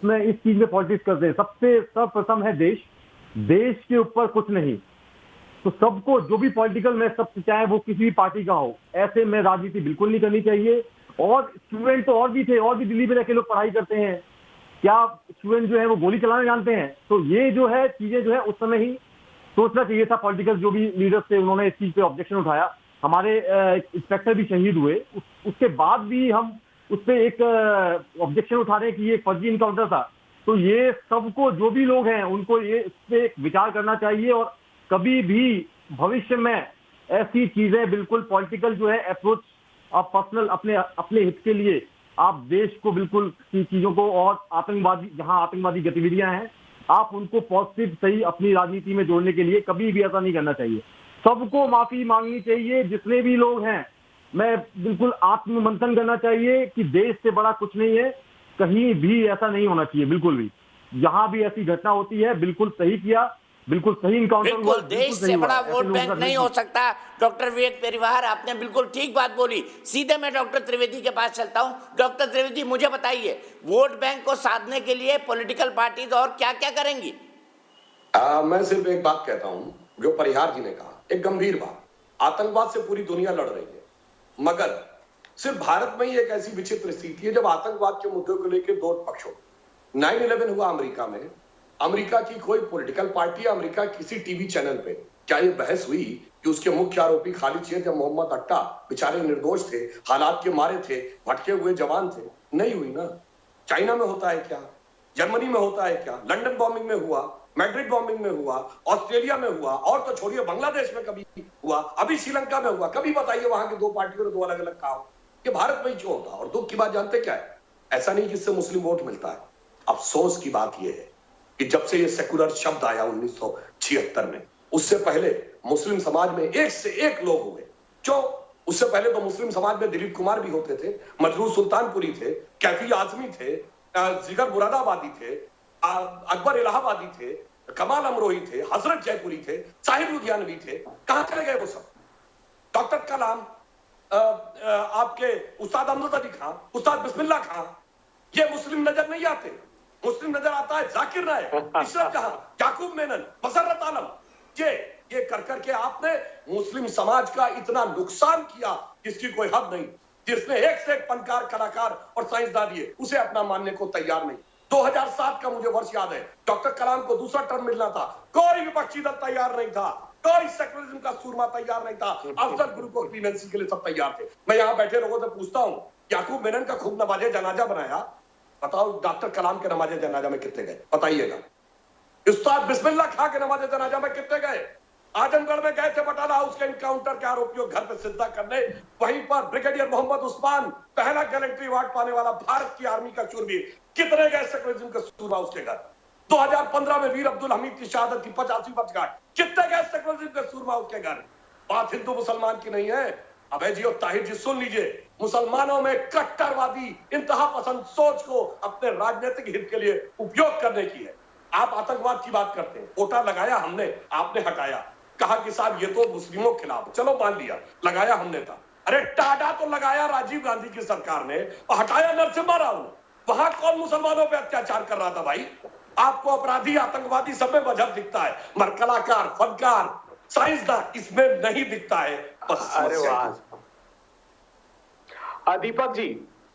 में इस चीज में पॉलिटिक्स करते हैं। सबसे सर्वप्रथम है देश के ऊपर कुछ नहीं, तो सबको जो भी पॉलिटिकल में सब चाहे वो किसी भी पार्टी का हो, ऐसे में राजनीति बिल्कुल नहीं करनी चाहिए। और स्टूडेंट तो और भी थे, और भी दिल्ली में रहकर लोग पढ़ाई करते हैं। क्या स्टूडेंट जो है वो गोली चलाना जानते हैं? तो ये जो है चीजें जो है उस समय ही सोचना चाहिए था। पॉलिटिकल जो भी लीडर्स थे उन्होंने इस चीज पे ऑब्जेक्शन उठाया। हमारे इंस्पेक्टर भी शहीद हुए, उसके बाद भी हम उस पर एक ऑब्जेक्शन उठा रहे हैं कि ये फर्जी इनकाउंटर था। तो ये सबको जो भी लोग हैं उनको ये इस पे विचार करना चाहिए, और कभी भी भविष्य में ऐसी चीजें बिल्कुल पॉलिटिकल जो है अप्रोच आप पर्सनल अपने हित के लिए आप देश को बिल्कुल चीजों को, और आतंकवादी जहां आतंकवादी गतिविधियां हैं आप उनको पॉजिटिव सही अपनी राजनीति में जोड़ने के लिए कभी भी ऐसा नहीं करना चाहिए। सबको माफी मांगनी चाहिए, जितने भी लोग हैं। मैं बिल्कुल आत्ममंथन करना चाहिए कि देश से बड़ा कुछ नहीं है, कहीं भी ऐसा नहीं होना चाहिए बिल्कुल भी। जहां भी ऐसी घटना होती है बिल्कुल सही किया, बिल्कुल सही इनकाउंटर हुआ। बिल्कुल देश से बड़ा वोट बैंक नहीं हो सकता। डॉक्टर विवेक परिहार, आपने बिल्कुल ठीक बात बोली। सीधे मैं डॉक्टर त्रिवेदी के पास चलता हूं। डॉक्टर त्रिवेदी, मुझे बताइए, वोट बैंक को साधने के लिए पॉलिटिकल पार्टीज और क्या क्या करेंगी? मैं सिर्फ एक बात कहता हूं जो परिहार जी ने कहा, एक गंभीर बात। आतंकवाद से पूरी दुनिया लड़ रही है, मगर सिर्फ भारत में ही एक ऐसी विचित्र स्थिति है जब आतंकवाद के मुद्दे को लेकर दो पक्षों 9/11 हुआ अमेरिका में, अमेरिका की कोई पॉलिटिकल पार्टी, अमेरिका किसी टीवी चैनल पे क्या ये बहस हुई कि उसके मुख्य आरोपी खालिद शेख या मोहम्मद अट्टा बेचारे निर्दोष थे, हालात के मारे थे, भटके हुए जवान थे? नहीं हुई ना। चाइना में होता है क्या, जर्मनी में होता है क्या, लंदन बॉम्बिंग में हुआ, मैड्रिड बॉम्बिंग में हुआ, ऑस्ट्रेलिया में हुआ, और तो छोड़िए बांग्लादेश में कभी हुआ, अभी श्रीलंका में हुआ। कभी बताइए वहां की दो पार्टियों ने दो अलग अलग काम, ये भारत में ही क्यों होता? और दुख की बात जानते क्या है, ऐसा नहीं जिससे मुस्लिम वोट मिलता है। अफसोस की बात यह है कि जब से ये सेकुलर शब्द आया 1976 में, उससे पहले मुस्लिम समाज में एक से एक लोग हुए जो, उससे पहले तो मुस्लिम समाज में दिलीप कुमार भी होते थे, मजरूर सुल्तानपुरी थे, कैफी आजमी थे, जिगर मुरादाबादी थे, अकबर इलाहाबादी थे, कमाल अमरोही थे, हजरत जयपुरी थे, साहिब लुधियानवी थे। कहां चले गए वो सब? डॉक्टर कलाम, आपके उस्ताद अमजद अली खां, उस्ताद बिस्मिल्लाह खां, ये मुस्लिम नजर नहीं आते। मुस्लिम नजर आता है जाकिर नायक, इशरत जहां, याकूब मेनन, मसर्रत आलम। ये कर करके आपने मुस्लिम समाज का इतना नुकसान किया जिसकी कोई हद नहीं। जिसने एक से एक फनकार, कलाकार और साइंसदान दिए, उसे अपना मानने को तैयार नहीं। 2007 का मुझे वर्ष याद है, डॉक्टर कलाम को दूसरा टर्म मिलना था, कोई विपक्षी दल तैयार नहीं था, कोई सेकुलरिज्म का सूरमा तैयार नहीं था। अफजल गुरु को क्लीमेंसी के लिए सब तैयार थे। मैं यहाँ बैठे लोगों से पूछता हूँ, याकूब मेनन का खूब नमाजे जनाजा बनाया, बताओ डॉक्टर कलाम के नमाजे जनाजा में कितने गए? बताइएगा। उस्ताद बिस्मिल्लाह खां के नमाजे जनाजा में कितने गए? आजमगढ़ में गए थे बटाला हाउस के इनकाउंटर के आरोपियों घर पे सिद्धा करने, वहीं पर ब्रिगेडियर मोहम्मद उस्मान, पहला गैलेंट्री अवार्ड पाने वाला भारत की आर्मी का शूरवीर, कितने गए सेकुलरिज्म के सूरमा उसके घर? 2015 में वीर अब्दुल हमीद की शहादत की 85वीं वर्षगांठ, कितने गए सेकुलरिज्म के सूरमा उसके घर? बात हिंदू मुसलमान की नहीं है। अबे जी और ताहिर जी सुन लीजिए, मुसलमानों में कट्टरवादी इंतहा पसंद सोच को अपने राजनीतिक हित के लिए उपयोग करने की है। आप आतंकवाद की बात करते हैं, कोटा लगाया हमने, आपने हटाया, कहा कि साहब ये तो मुस्लिमों के खिलाफ, चलो मान लिया, लगाया हमने था। अरे टाटा तो लगाया राजीव गांधी की सरकार ने और हटाया नरसिम्हा राव ने। वहां कौन मुसलमानों पे अत्याचार कर रहा था भाई? आपको अपराधी, आतंकवादी सब में मजहब दिखता है, मगर कलाकार, फनकार, साइंसदान इसमें नहीं दिखता है। अरे वाह दीपक जी,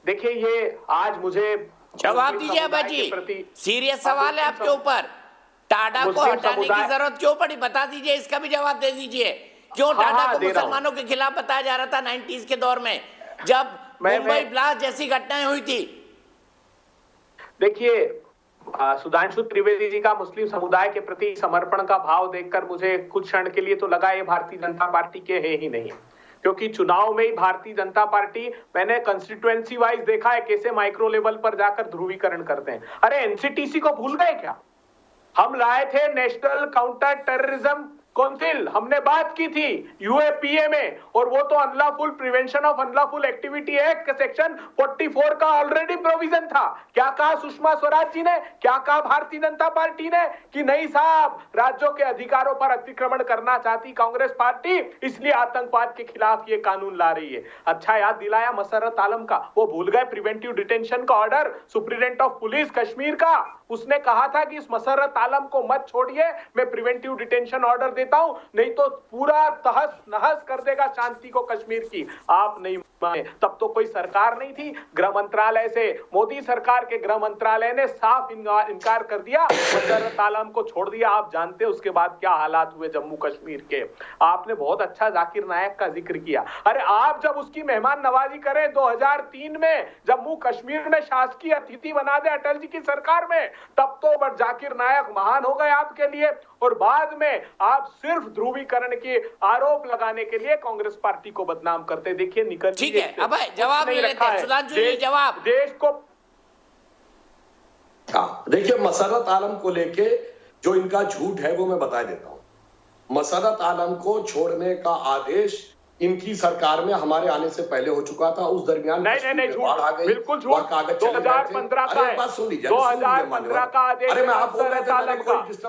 देखिए ये आज मुझे जवाब दीजिए अबाजी, सीरियस सवाल है आपके ऊपर। टाडा को हटाने की जरूरत क्यों पड़ी, बता दीजिए, इसका भी जवाब दे दीजिए। क्यों टाडा को मुसलमानों के खिलाफ बताया जा रहा था 90s के दौर में, जब मुंबई ब्लास्ट जैसी घटनाएं हुई थी? देखिए, सुधांशु त्रिवेदी जी का मुस्लिम समुदाय के प्रति समर्पण का भाव देखकर मुझे कुछ क्षण के लिए तो लगा ये भारतीय जनता पार्टी के है ही नहीं, क्योंकि चुनाव में ही भारतीय जनता पार्टी, मैंने कंस्टिट्यूएंसी वाइज देखा है कैसे माइक्रो लेवल पर जाकर ध्रुवीकरण करते हैं। अरे एनसीटीसी को भूल गए क्या? हम लाए थे नेशनल काउंटर टेररिज्म काउंसिल, हमने बात की थी यूएपीए में, और वो तो unlawful prevention of unlawful activity act के सेक्शन 44 का ऑलरेडी प्रोविजन था। क्या कहा सुषमा स्वराज जी ने, क्या कहा भारतीय जनता पार्टी ने कि नहीं साहब, राज्यों के अधिकारों पर अतिक्रमण करना चाहती कांग्रेस पार्टी, इसलिए आतंकवाद के खिलाफ ये कानून ला रही है। अच्छा याद दिलाया मसर्रत आलम का, वो भूल गए प्रिवेंटिव डिटेंशन का order superintendent of police Kashmir का। उसने कहा था कि इस मसर्रत आलम को मत छोड़िए, मैं प्रिवेंटिव डिटेंशन ऑर्डर देता हूं, नहीं तो पूरा तहस नहस कर देगा शांति को कश्मीर की। आप नहीं माने, तब तो कोई सरकार नहीं थी। गृह मंत्रालय से, मोदी सरकार के गृह मंत्रालय ने साफ इनकार कर दिया, मसर्रत आलम को छोड़ दिया। आप जानते हैं उसके बाद क्या हालात हुए जम्मू कश्मीर के। आपने बहुत अच्छा जाकिर नायक का जिक्र किया। अरे आप जब उसकी मेहमान नवाजी करें 2003 में, जम्मू कश्मीर में शासकीय अतिथि बना दे अटल जी की सरकार में, तब तो जाकिर नायक महान हो गए आपके लिए। और बाद में आप सिर्फ ध्रुवीकरण के आरोप लगाने के लिए कांग्रेस पार्टी को बदनाम करते। देखिए निकल, ठीक है, अब जवाब ले लेते हैं सुधांशु जी, जवाब देश को। देखिए, मसर्रत आलम को लेके जो इनका झूठ है वो मैं बता देता हूं। मसर्रत आलम को छोड़ने का आदेश इनकी सरकार में हमारे आने से पहले हो चुका था। उस दरमियान नहीं झूठ, बिल्कुल झूठ। 2015 का है, 2015 का आदेश, अरे मैं आप बोल रहे थे,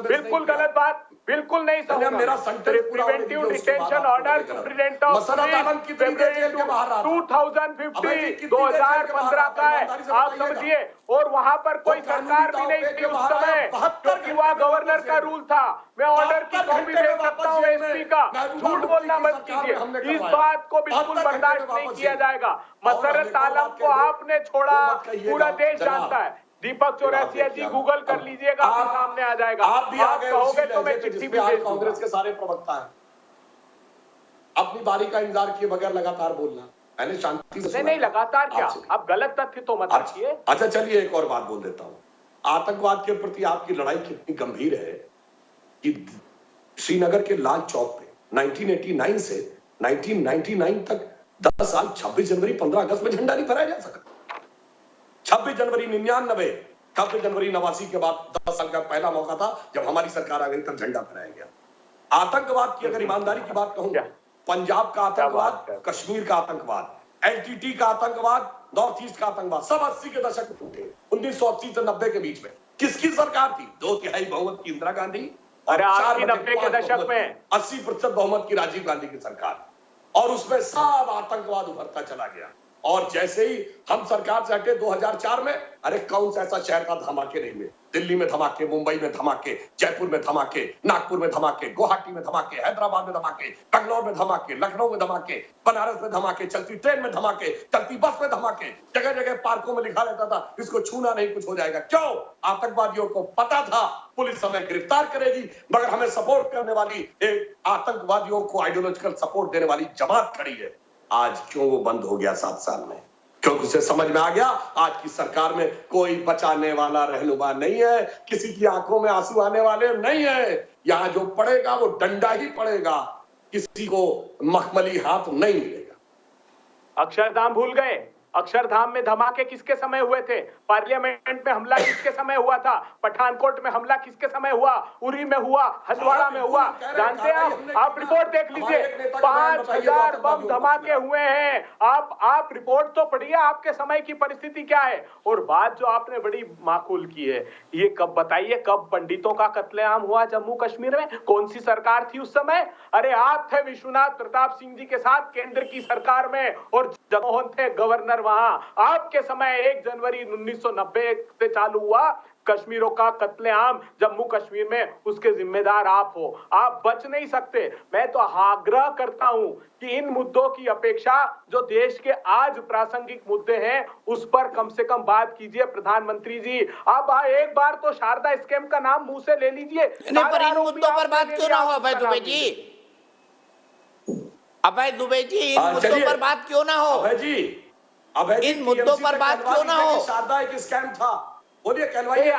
बिल्कुल गलत बात। बिल्कुल नहीं सहूंगा। मेरा सेंटेंस पूरा होने दीजिए, प्रिवेंटिव उसके बाद डिटेंशन आप ऑर्डर बोलेंगे। सुप्रीडेंट ऑफ मसरत आलम कितनी देर जेल के बाहर रहा था? 2050 2015 का है, आप समझिए। और वहां पर कोई सरकार भी नहीं थी उस समय, क्योंकि वहाँ गवर्नर का रूल था। मैं ऑर्डर की कॉपी दे सकता हूँ एसपी का। झूठ बोलना मत कीजिए, इस बात को बिल्कुल बर्दाश्त नहीं किया जाएगा। मसरत आलम को आपने छोड़ा, पूरा देश जानता है। दीपक चौरसिया जी गूगल कर लीजिएगा, आपके सामने आ जाएगा। आप भी आ गए कहोगे तो मैं चिट्ठी भी भेज दूंगा। कांग्रेस के सारे प्रवक्ता हैं, अपनी बारी का इंतजार किए बगैर लगातार बोलना। मैंने शांति से नहीं लगातार क्या, आप गलत तत्य तो मत रखिए। अच्छा चलिए एक और बात बोल देता हूं। आतंकवाद के प्रति आपकी लड़ाई कितनी गंभीर है कि श्रीनगर के लाल चौक पे 1989 से 1999 तक 10 साल 26 जनवरी 15 अगस्त में झंडा नहीं फहराया जा सका। 26 जनवरी 99, 26 जनवरी 89 के बाद 10 साल का पहला मौका था जब हमारी सरकार आ गई, तब झंडा फहराया गया। आतंकवाद की अगर ईमानदारी की बात कहूं, पंजाब का आतंकवाद, कश्मीर का आतंकवाद, एलटीटी का आतंकवाद, नॉर्थ ईस्ट का आतंकवाद, सब 80 के दशक में थे। 1980 से 90 के बीच में किसकी सरकार थी? 2/3 बहुमत की इंदिरा गांधी, और 90 के दशक में 80% बहुमत की राजीव गांधी की सरकार, और उसमें सब आतंकवाद उभरता चला गया। और जैसे ही हम सरकार से हटे 2004 में, अरे कौन सा ऐसा शहर का धमाके नहीं हुए? दिल्ली में धमाके, मुंबई में धमाके, जयपुर में धमाके, नागपुर में धमाके, गुवाहाटी में धमाके, हैदराबाद में धमाके, बेंगलोर में धमाके, लखनऊ में धमाके, बनारस में धमाके, चलती ट्रेन में धमाके, चलती बस में धमाके, जगह जगह पार्कों में लिखा रहता था इसको छूना नहीं, कुछ हो जाएगा। क्यों? आतंकवादियों को पता था पुलिस हमें गिरफ्तार करेगी, मगर हमें सपोर्ट करने वाली एक आतंकवादियों को आइडियोलॉजिकल सपोर्ट देने वाली जमात खड़ी है। आज क्यों वो बंद हो गया 7 साल में? क्योंकि उसे समझ में आ गया आज की सरकार में कोई बचाने वाला रहनुमा नहीं है, किसी की आंखों में आंसू आने वाले नहीं है। यहां जो पड़ेगा वो डंडा ही पड़ेगा, किसी को मखमली हाथ नहीं मिलेगा। अक्षरधाम भूल गए? अक्षरधाम में धमाके किसके समय हुए थे? पार्लियामेंट में हमला किसके समय हुआ था? पठानकोट में हमला किसके समय हुआ? उरी में हुआ, हंदवाड़ा में हुआ। जानते हैं आप रिपोर्ट देख लीजिए, 5000 बम धमाके हुए हैं। आप रिपोर्ट तो पढ़िए, आपके समय की परिस्थिति क्या है। और बात जो आपने बड़ी माकूल की है, ये कब बताइए, कब पंडितों का कत्लेआम हुआ जम्मू कश्मीर में? कौन सी सरकार थी उस समय? अरे आप थे विश्वनाथ प्रताप सिंह जी के साथ केंद्र की सरकार में, और जगमोहन थे गवर्नर वहां। आपके समय 1 जनवरी 1990 से चालू हुआ कश्मीरों का कत्लेआम जम्मू कश्मीर में, उसके जिम्मेदार आप हो। आप बच नहीं सकते। मैं तो आग्रह करता हूं कि इन मुद्दों की अपेक्षा जो देश के आज प्रासंगिक मुद्दे हैं उस पर कम से कम बात कीजिए। प्रधानमंत्री जी, आप एक बार तो शारदा स्कैम का नाम मुंह से ले लीजिए। नहीं, पर इन मुद्दों पर बात क्यों ना हो अभय दुबे जी? अभय दुबे जी, इन मुद्दों पर बात क्यों ना हो? अभय जी, इन मुद्दों पर बात क्यों ना हो? शारदा एक स्कैम था, बोलिए कहलवाइए।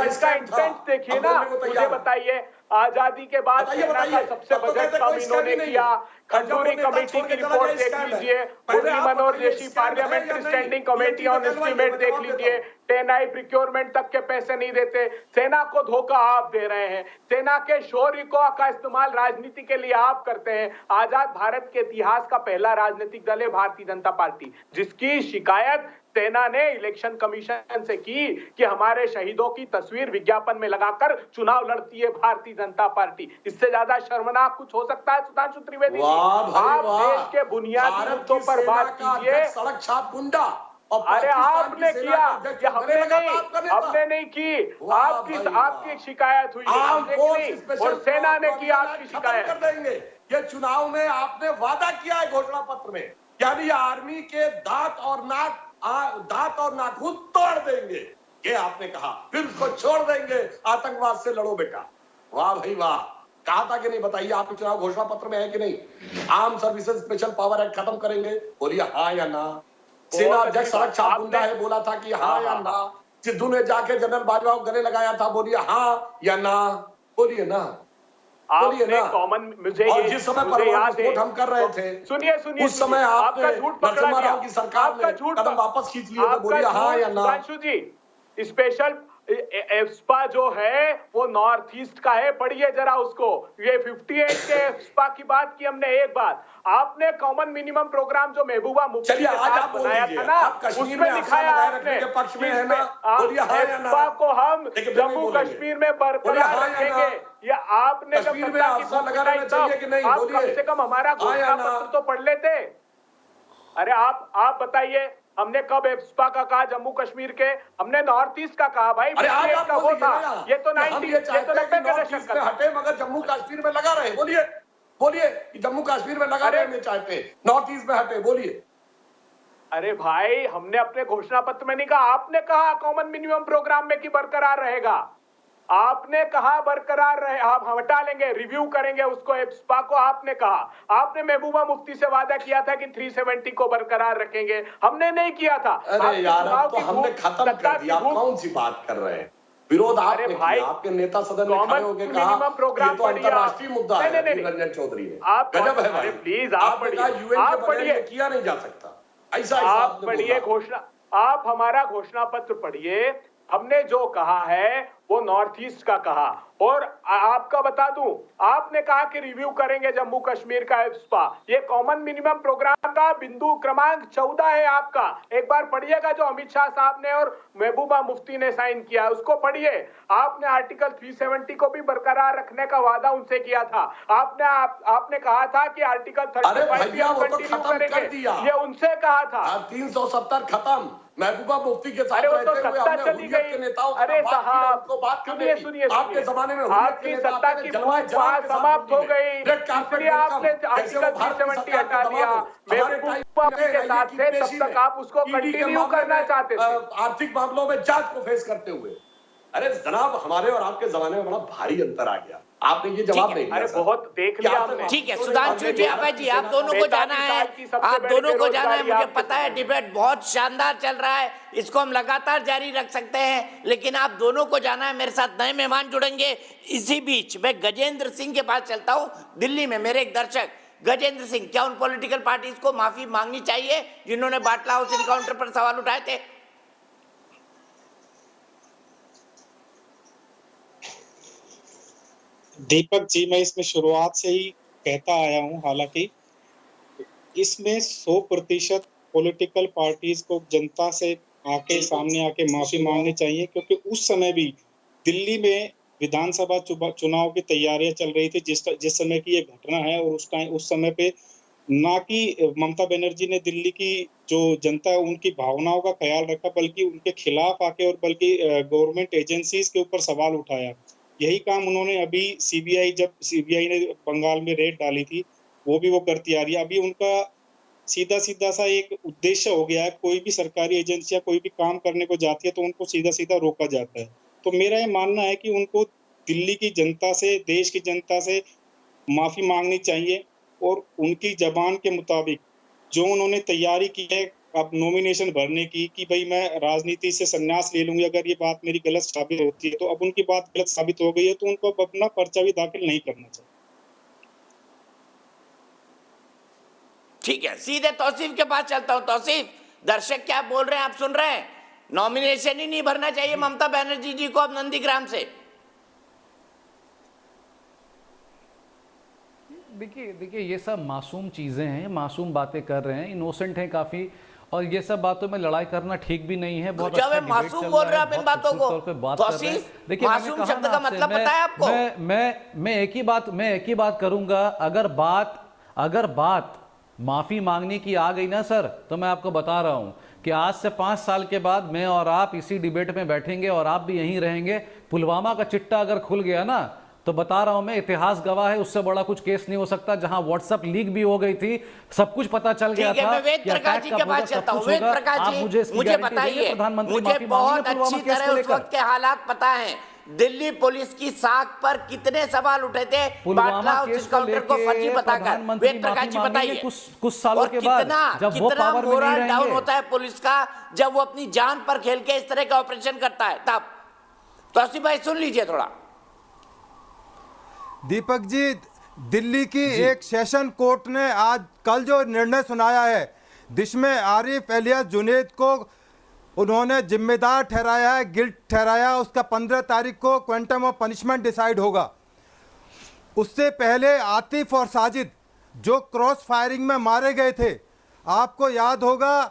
इसका इंटेंट देखिए ना, मुझे बताइए। आजादी के बाद सेना का सबसे बजट कम इन्होंने किया। खजूरी कमेटी की रिपोर्ट देख लीजिए, मुरली मनोहर जैसी parliamentary standing committee on estimate देख लीजिए। 10I प्रिक्योरमेंट तक के पैसे नहीं देते। सेना को धोखा आप दे रहे हैं। सेना के शौर्य का इस्तेमाल राजनीति के लिए आप करते हैं। आजाद भारत के इतिहास का पहला राजनीतिक दल है भारतीय जनता पार्टी, जिसकी शिकायत सेना ने इलेक्शन कमीशन से की कि हमारे शहीदों की तस्वीर विज्ञापन में लगाकर चुनाव लड़ती है भारतीय जनता पार्टी। इससे ज्यादा शर्मनाक कुछ हो सकता है? सुधांशु त्रिवेदी जी, आप देश के बुनियादी मुद्दों पर बात कीजिए। सड़क छाप गुंडा, अरे आपने किया, हमने नहीं की। आपकी शिकायत हुई और सेना ने की आपकी शिकायत। कर देंगे। ये चुनाव में आपने वादा किया है घोषणा पत्र में, यानी आर्मी के दांत और नाखून तोड़ देंगे, ये आपने कहा। फिर उसको छोड़ देंगे, आतंकवाद से लड़ो बेटा। वाह भाई वाह, कहा था कि नहीं? बताइए, आपके चुनाव घोषणा पत्र में है कि नहीं? Arm services special power act खत्म करेंगे, बोलिए हाँ या ना? सेना अध्यक्ष सड़क छाप गुंडा है, बोला था कि हाँ या ना? सिद्धू ने जाके जनरल बाजवा को गले लगाया था, बोलिए हाँ या ना? बोलिए ना, बोलिए ना। कॉमन मुझे और जिस समय परमाणु विस्फोट हम कर रहे थे, सुनिए उस समय आपने नरसिम्हा राव की सरकार ने कदम वापस खींच लिए, तो बोलिए हाँ या ना? सुधांशु जी, एफ्स्पा जो है वो नॉर्थ ईस्ट का है, पढ़िए जरा उसको। ये 58 के एफ्स्पा की बात की हमने। एक बात, आपने कॉमन मिनिमम प्रोग्राम जो महबूबा मुफ्ती के साथ बनाया था ना, उसमें दिखाया आपने पक्ष में है ना, एफ्स्पा को हम जम्मू कश्मीर में बरकरार रखेंगे। ये आपने जब सत्ता की भूख लगाई तब आप कम से कम हमारा घोषणा पत्र तो पढ़ लेते। अरे आप बताइए, हमने कब एफ्स्पा का कहा जम्मू कश्मीर के? हमने नॉर्थ ईस्ट का कहा भाई। अरे आप का वो था, ये तो 90 ये चाहते हैं कि नॉर्थ ईस्ट में हटे मगर जम्मू कश्मीर में लगा रहे। बोलिए कि जम्मू कश्मीर में लगा रहे चाहते, नॉर्थ ईस्ट में हटे, बोलिए। अरे भाई, हमने अपने घोषणा पत्र में नहीं कहा, आपने कहा कॉमन मिनिमम प्रोग्राम में कि बरकरार रहेगा। आपने कहा बरकरार रहे, आप हटा लेंगे, रिव्यू करेंगे उसको, एफ्स्पा को आपने कहा। आपने महबूबा मुफ्ती से वादा किया था कि 370 को बरकरार रखेंगे, हमने नहीं किया था। अरे यार, अब तो हमने खत्म कर दिया, आप कौन सी बात कर रहे हैं? विरोध आपने किया, आपके नेता सदन में खड़े होकर कहा प्रोग्राम तो अंतर्राष्ट्रीय मुद्दा है। रंजन चौधरी ने गजब है भाई, प्लीज आप पढ़िए, यूएन के बगैर किया नहीं जा सकता ऐसा। आप पढ़िए घोषणा, आप हमारा घोषणा पत्र पढ़िए। हमने जो कहा है वो नॉर्थ ईस्ट का कहा, और आपका बता दूं, आपने कहा कि रिव्यू करेंगे जम्मू कश्मीर का एफ्स्पा। ये कॉमन मिनिमम प्रोग्राम का बिंदु क्रमांक 14 है आपका। एक बार पढ़िएगा, जो अमित शाह साहब ने और महबूबा मुफ्ती ने साइन किया, उसको पढ़िए। आपने आर्टिकल 370 को भी बरकरार रखने का वादा उनसे किया था। आपने कहा था कि आर्टिकल 35 कर दिया, ये उनसे कहा था। 370 खत्म, महबूबा मुफ्ती के साथ वो तो सत्ता चली गई। अरे साहब, सुनिए, आपके जमाने में आपकी सत्ता की समाप्त हो गई, इसलिए आपने आर्टिकल 370 हटा दिया। महबूबा के साथ थे तब तक आप उसको कंटिन्यू करना चाहते थे, आर्थिक मामलों में जांच को फेस करते हुए। अरे जनाब, हमारे और आपके जमाने में बड़ा भारी अंतर आ गया, आपने ये जवाब नहीं दिया। अरे बहुत देख लिया हमने। ठीक है सुधांशु जी, अभय जी, आप दोनों को जाना है, आप दोनों को जाना है। मुझे पता है डिबेट बहुत शानदार चल रहा है, इसको हम लगातार जारी रख सकते हैं, लेकिन आप दोनों को जाना है। मेरे साथ नए मेहमान जुड़ेंगे। इसी बीच मैं गजेंद्र सिंह के पास चलता हूँ, दिल्ली में मेरे एक दर्शक। गजेंद्र सिंह, क्या उन पॉलिटिकल पार्टीज को माफी मांगनी चाहिए जिन्होंने बाटला हाउस एनकाउंटर पर सवाल उठाए थे? दीपक जी, मैं इसमें शुरुआत से ही कहता आया हूं, हालांकि इसमें 100% पॉलिटिकल पार्टीज को जनता से सामने आके माफी मांगनी चाहिए, क्योंकि उस समय भी दिल्ली में विधानसभा चुनाव की तैयारियां चल रही थी जिस समय की ये घटना है। और उस समय पे ना कि ममता बनर्जी ने दिल्ली की जो जनता है उनकी भावनाओं का ख्याल रखा, बल्कि उनके खिलाफ आके और बल्कि गवर्नमेंट एजेंसीज के ऊपर सवाल उठाया। यही काम उन्होंने अभी जब सीबीआई ने बंगाल में रेड डाली थी, वो करती आ रही है। अभी उनका सीधा सा एक उद्देश्य हो गया है, कोई भी सरकारी एजेंसियां कोई भी काम करने को जाती है तो उनको सीधा रोका जाता है। तो मेरा ये मानना है कि उनको दिल्ली की जनता से, देश की जनता से माफी मांगनी चाहिए, और उनकी जबान के मुताबिक जो उन्होंने तैयारी की है अब नॉमिनेशन भरने की, कि भाई मैं राजनीति से संन्यास ले लूंगी, अगर ये बात मेरी गलत साबित होती है, तो अब उनकी बात गलत साबित हो गई है, तो उनको अब अपना पर्चा भी दाखिल नहीं करना चाहिए। ठीक है, सीधे तौसीफ के पास चलता हूं। तौसीफ, दर्शक क्या बोल रहे हैं आप सुन रहे हैं? नॉमिनेशन ही नहीं भरना चाहिए ममता बनर्जी जी को अब नंदीग्राम से। देखिए ये सब मासूम चीज़ें हैं, मासूम बातें कर रहे हैं, इनोसेंट हैं काफ़ी, और ये सब बातों में लड़ाई करना ठीक भी नहीं है। बहुत अच्छा मासूम बोल रहे हैं आप इन बातों को। देखिए मासूम शब्द का मतलब पता है आपको? मैं एक ही बात करूंगा। अगर बात माफी मांगने की आ गई ना सर, तो मैं आपको बता रहा हूं कि आज से 5 साल के बाद मैं और आप इसी डिबेट में बैठेंगे और आप भी यहीं रहेंगे। पुलवामा का चिट्टा अगर खुल गया ना, तो बता रहा हूं मैं, इतिहास गवाह है, उससे बड़ा कुछ केस नहीं हो सकता। जहां व्हाट्सएप लीक भी हो गई थी, सब कुछ पता चल गया था। वेद प्रकाश जी के पास चलता हूं। वेद प्रकाश जी, मुझे बताइए, मुझे बहुत अच्छी तरह उस वक्त के हालात पता है। दिल्ली पुलिस की साख पर कितने सवाल उठे थे बाटला हाउस काउंटर को फर्जी बताकर? वेद प्रकाश जी बताइए। कुछ सालों के बाद जब वो पावर में नहीं डाउन होता है पुलिस का, जब वो अपनी जान पर खेल के इस तरह का ऑपरेशन करता है, तब। तौसीफ भाई सुन लीजिए थोड़ा। दीपक जी, दिल्ली की एक सेशन कोर्ट ने कल जो निर्णय सुनाया है, जिसमें आरिफ एलियास जुनैद को उन्होंने जिम्मेदार ठहराया है, गिल्ट ठहराया, उसका 15 तारीख को क्वांटम ऑफ पनिशमेंट डिसाइड होगा। उससे पहले आतिफ और साजिद जो क्रॉस फायरिंग में मारे गए थे, आपको याद होगा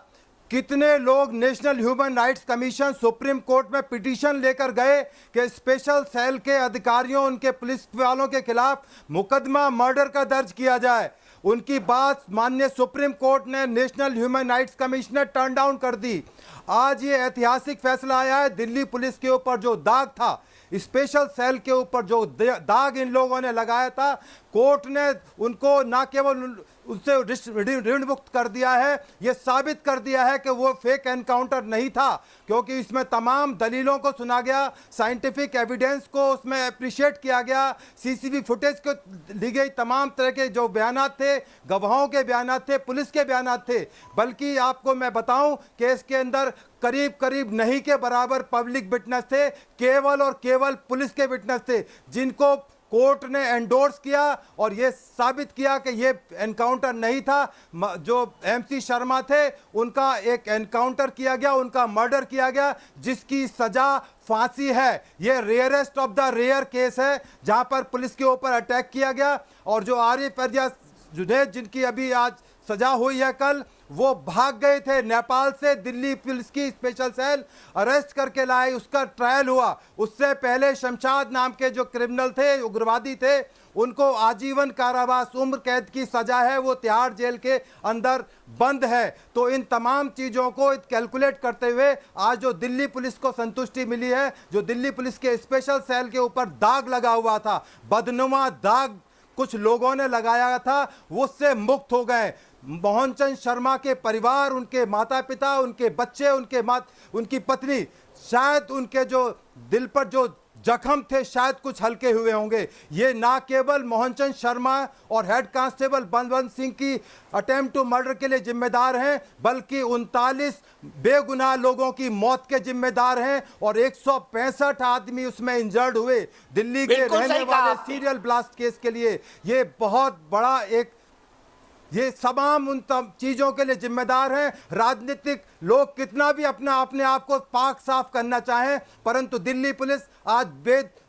कितने लोग national human rights commission supreme court में पिटीशन लेकर गए कि स्पेशल सेल के अधिकारियों, उनके पुलिस वालों के खिलाफ मुकदमा मर्डर का दर्ज किया जाए। उनकी बात माननीय सुप्रीम कोर्ट ने नेशनल ह्यूमन राइट्स कमीशन ने टर्न डाउन कर दी। आज ये ऐतिहासिक फैसला आया है, दिल्ली पुलिस के ऊपर जो दाग था, स्पेशल सेल के ऊपर जो दाग इन लोगों ने लगाया था, कोर्ट ने उनको न केवल उससे ऋण मुक्त कर दिया है, ये साबित कर दिया है कि वो फेक एनकाउंटर नहीं था, क्योंकि इसमें तमाम दलीलों को सुना गया, साइंटिफिक एविडेंस को उसमें अप्रिशिएट किया गया, सीसीटीवी फुटेज को ली गई तमाम तरह के जो बयानात थे, गवाहों के बयानात थे, पुलिस के बयानात थे। बल्कि आपको मैं बताऊं कि इसके अंदर करीब करीब नहीं के बराबर पब्लिक विटनेस थे, केवल और केवल पुलिस के विटनेस थे, जिनको कोर्ट ने एंडोर्स किया और ये साबित किया कि ये एनकाउंटर नहीं था। जो एमसी शर्मा थे, उनका एक एनकाउंटर किया गया, उनका मर्डर किया गया, जिसकी सजा फांसी है। ये rarest of the rare case है जहां पर पुलिस के ऊपर अटैक किया गया। और जो आरिफ फरिया जुनैद, जिनकी अभी आज सजा हुई है कल, वो भाग गए थे नेपाल से, दिल्ली पुलिस की स्पेशल सेल अरेस्ट करके लाए, उसका ट्रायल हुआ। उससे पहले शमशाद नाम के जो क्रिमिनल थे, उग्रवादी थे, उनको आजीवन कारावास उम्र कैद की सजा है, वो तिहाड़ जेल के अंदर बंद है। तो इन तमाम चीज़ों को कैलकुलेट करते हुए आज जो दिल्ली पुलिस को संतुष्टि मिली है, जो दिल्ली पुलिस के स्पेशल सेल के ऊपर दाग लगा हुआ था, बदनुमा दाग कुछ लोगों ने लगाया था, वो उससे मुक्त हो गए। मोहन चंद शर्मा के परिवार, उनके माता पिता, उनके बच्चे, उनकी पत्नी, शायद उनके जो दिल पर जो जख्म थे शायद कुछ हल्के हुए होंगे। ये ना केवल मोहन चंद शर्मा और हेड कांस्टेबल बलवंत सिंह की अटेम्प्ट टू मर्डर के लिए जिम्मेदार हैं, बल्कि 39 बेगुनाह लोगों की मौत के जिम्मेदार हैं और 165 आदमी उसमें इंजर्ड हुए। दिल्ली के रहने वाले सीरियल ब्लास्ट केस के लिए ये बहुत बड़ा एक, ये तमाम उन चीज़ों के लिए जिम्मेदार हैं। राजनीतिक लोग कितना भी अपने आप को पाक साफ करना चाहें, परंतु दिल्ली पुलिस आज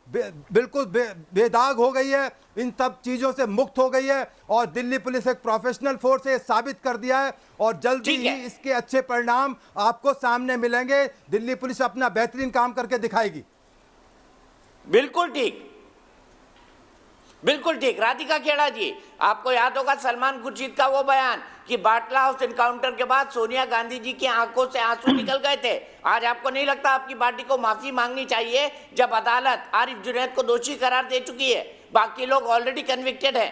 बिल्कुल बेदाग हो गई है, इन सब चीज़ों से मुक्त हो गई है और दिल्ली पुलिस एक प्रोफेशनल फोर्स है, साबित कर दिया है और जल्दी ही इसके अच्छे परिणाम आपको सामने मिलेंगे। दिल्ली पुलिस अपना बेहतरीन काम करके दिखाएगी। बिल्कुल ठीक, बिल्कुल ठीक। राधिका खेड़ा जी, आपको याद होगा सलमान खुर्शीद का वो बयान कि बाटला हाउस एनकाउंटर के बाद सोनिया गांधी जी की आंखों से आंसू निकल गए थे। आज आपको नहीं लगता आपकी पार्टी को माफी मांगनी चाहिए, जब अदालत आरिफ जुनैद को दोषी करार दे चुकी है, बाकी लोग ऑलरेडी कन्विक्टेड हैं?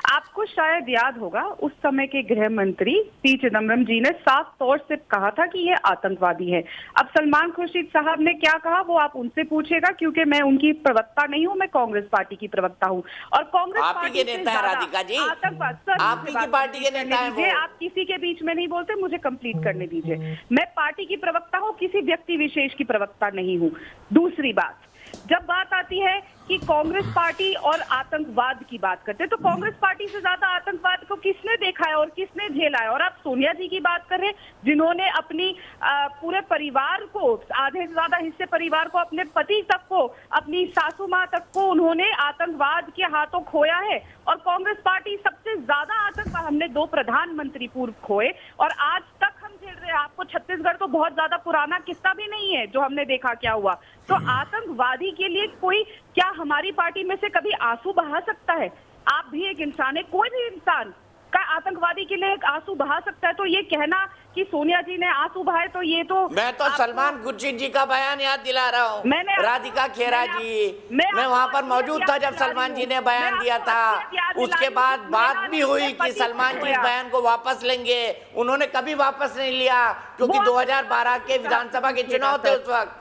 आपको शायद याद होगा उस समय के गृह मंत्री पी चिदम्बरम जी ने साफ तौर से कहा था कि ये आतंकवादी है। अब सलमान खुर्शीद साहब ने क्या कहा वो आप उनसे पूछेगा, क्योंकि मैं उनकी प्रवक्ता नहीं हूं, मैं कांग्रेस पार्टी की प्रवक्ता हूं और कांग्रेस पार्टी के नेता है राधिका जी, आतंकवाद आप की पार्टी के नेता हैं वो। आप किसी के बीच में नहीं बोलते, मुझे कंप्लीट करने दीजिए। मैं पार्टी की प्रवक्ता हूं, किसी व्यक्ति विशेष की प्रवक्ता नहीं हूं। दूसरी बात, जब बात आती है कि कांग्रेस पार्टी और आतंकवाद की बात करते हैं, तो कांग्रेस पार्टी से ज्यादा आतंकवाद को किसने देखा है और किसने झेला है? और आप सोनिया जी की बात कर रहे हैं, जिन्होंने अपनी पूरे परिवार को, आधे से ज्यादा हिस्से परिवार को, अपने पति तक को, अपनी सासू माँ तक को उन्होंने आतंकवाद के हाथों खोया है। और कांग्रेस पार्टी सबसे ज्यादा आतंकवाद, हमने 2 प्रधानमंत्री पूर्व खोए और आज तक हम झेल रहे हैं। आपको छत्तीसगढ़ तो बहुत ज्यादा पुराना किस्सा भी नहीं है जो हमने देखा क्या हुआ। तो आतंकवादी के लिए कोई, क्या हमारी पार्टी में से कभी आंसू बहा सकता है? आप भी एक इंसान है, कोई भी इंसान का आतंकवादी के लिए एक आंसू बहा सकता है। तो ये कहना कि सोनिया जी ने आंसू बहाए, तो ये तो मैं तो सलमान खुर्शीद जी का बयान याद दिला रहा हूँ। राधिका खेड़ा जी, मैं वहाँ पर मौजूद था जब सलमान जी ने बयान दिया था। उसके बाद बात भी हुई कि सलमान जी इस बयान को वापस लेंगे, उन्होंने कभी वापस नहीं लिया, क्योंकि 2012 के विधानसभा के चुनाव थे उस वक्त।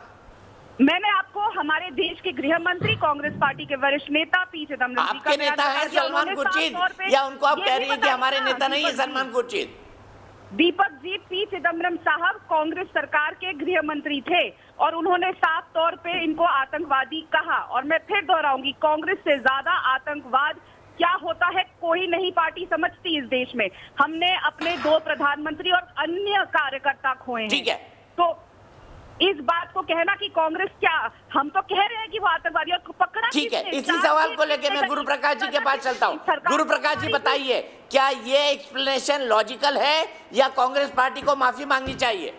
मैंने आपको हमारे देश के गृह मंत्री, कांग्रेस पार्टी के वरिष्ठ नेता पी चिदम्बरम जी का आपके नेता है सलमान खुर्शीद, या उनको आप कह रही है कि हमारे नेता नहीं है सलमान खुर्शीद? दीपक जी, पी चिदम्बरम साहब कांग्रेस सरकार के गृह मंत्री थे और उन्होंने साफ तौर पे इनको आतंकवादी कहा। और मैं फिर दोहराऊंगी, कांग्रेस से ज्यादा आतंकवाद क्या होता है कोई नहीं पार्टी समझती इस देश में। हमने अपने 2 प्रधानमंत्री और अन्य कार्यकर्ता खोए हैं। ठीक है, तो इस बात को कहना कि कांग्रेस क्या, हम तो कह रहे हैं कि वो आतंकवादी, और पकड़ा ठीक है, किसने? इसी सवाल को लेके मैं गुरु प्रकाश जी के पास चलता हूँ। गुरु प्रकाश जी बताइए, क्या ये एक्सप्लेनेशन लॉजिकल है या कांग्रेस पार्टी को माफी मांगनी चाहिए?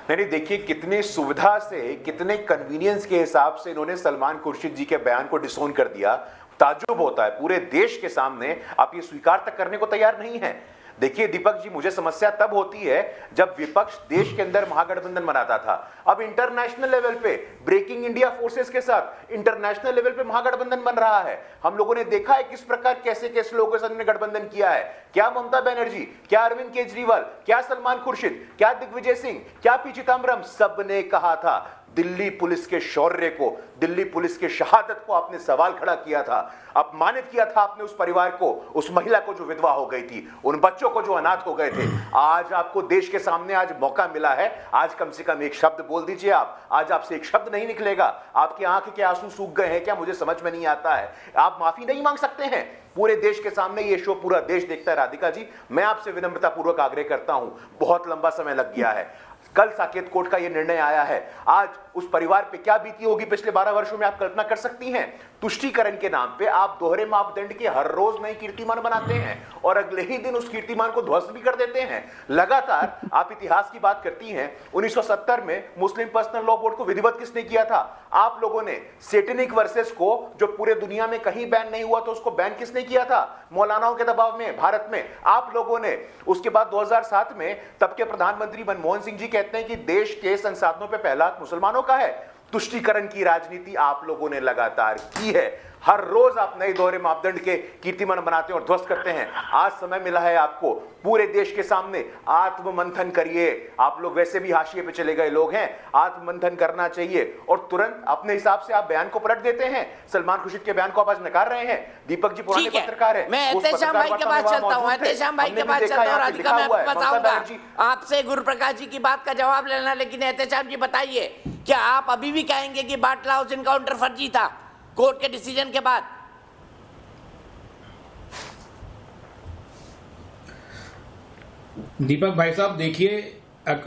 नहीं, देखिए कितने सुविधा से, कितने कन्वीनियंस के हिसाब से इन्होंने सलमान खुर्शीद जी के बयान को डिसोन कर दिया। ताज्जुब होता है, पूरे देश के सामने आप ये स्वीकार तक करने को तैयार नहीं है। देखिए दीपक जी, मुझे समस्या तब होती है जब विपक्ष देश के अंदर महागठबंधन बनाता था। अब इंटरनेशनल लेवल पे ब्रेकिंग इंडिया फोर्सेस के साथ इंटरनेशनल लेवल पे महागठबंधन बन रहा है। हम लोगों ने देखा है किस प्रकार कैसे कैसे लोगों के साथ इन्होंने गठबंधन किया है। क्या ममता बनर्जी, क्या अरविंद केजरीवाल, क्या सलमान खुर्शीद, क्या दिग्विजय सिंह, क्या पी चिदम्बरम, सबने कहा था दिल्ली पुलिस के शौर्य को, दिल्ली पुलिस के शहादत को आपने सवाल खड़ा किया था, अपमानित किया था आपने उस परिवार को, उस महिला को जो विधवा हो गई थी, उन बच्चों को जो अनाथ हो गए थे। आज आपको देश के सामने आज मौका मिला है, आज कम से कम एक शब्द बोल दीजिए आप। आज आपसे एक शब्द नहीं निकलेगा। आपकी आंख के आंसू सूख गए हैं क्या, मुझे समझ में नहीं आता है। आप माफी नहीं मांग सकते हैं। पूरे देश के सामने ये शो पूरा देश देखता है। राधिका जी, मैं आपसे विनम्रता पूर्वक आग्रह करता हूं, बहुत लंबा समय लग गया है, कल साकेत कोर्ट का ये निर्णय आया है। आज उस परिवार पे क्या बीती होगी पिछले 12 वर्षों में, आप कल्पना कर सकती हैं। तुष्टीकरण के नाम पे आप दोहरे मापदंड के हर रोज नए कीर्तिमान बनाते हैं और अगले ही दिन उस कीर्तिमान को ध्वस्त भी कर देते हैं। लगातार आप इतिहास की बात करती हैं। 1970 में मुस्लिम पर्सनल लॉ बोर्ड को विधिवत किसने किया था? आप लोगों ने। सेटेनिक वर्सेस को जो पूरे दुनिया में कहीं बैन नहीं हुआ तो उसको बैन किसने किया था? मौलानाओं के दबाव में, भारत में आप लोगों ने। उसके बाद 2007 में तब के प्रधानमंत्री मनमोहन सिंह जी कहते हैं कि देश के संसाधनों पे पहला हक मुसलमानों का है। तुष्टीकरण की राजनीति आप लोगों ने लगातार की है। हर रोज आप नए दोहरे मापदंड के कीर्तिमान बनाते हैं और ध्वस्त करते हैं। आज समय मिला है आपको, पूरे देश के सामने आत्ममंथन करिए। आप लोग वैसे भी हाशिए पे चले गए लोग हैं, आत्ममंथन करना चाहिए और तुरंत अपने हिसाब से आप बयान को पलट देते हैं। सलमान खुर्शीद के बयान को आप आज नकार रहे हैं। दीपक जी पुराने पत्रकार है, मैं एहतेशाम भाई के पास चलता हूं, एहतेशाम भाई के पास चलता हूं। राधिका, मैं बताऊंगा आपसे गुरु प्रकाश जी की बात का जवाब लेना, लेकिन एहतेशाम जी बताइए, क्या आप अभी भी कहेंगे कि बाटला हाउस इनकाउंटर फर्जी था कोर्ट के डिसीजन के बाद? दीपक भाई साहब, देखिए,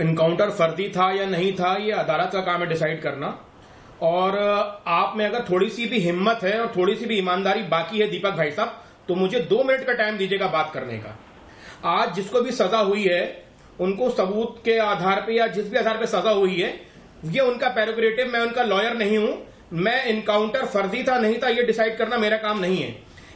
इनकाउंटर फर्जी था या नहीं था ये अदालत का काम है डिसाइड करना। और आप में अगर थोड़ी सी भी हिम्मत है और थोड़ी सी भी ईमानदारी बाकी है दीपक भाई साहब, तो मुझे 2 मिनट का टाइम दीजिएगा बात करने का। आज जिसको भी सजा हुई है उनको सबूत के आधार पे या जिस भी आधार पे सजा हुई है, ये उनका प्रेरोगेटिव, मैं उनका लॉयर नहीं हूं। मैं इनकाउंटर फर्जी था नहीं था ये डिसाइड करना मेरा काम नहीं है।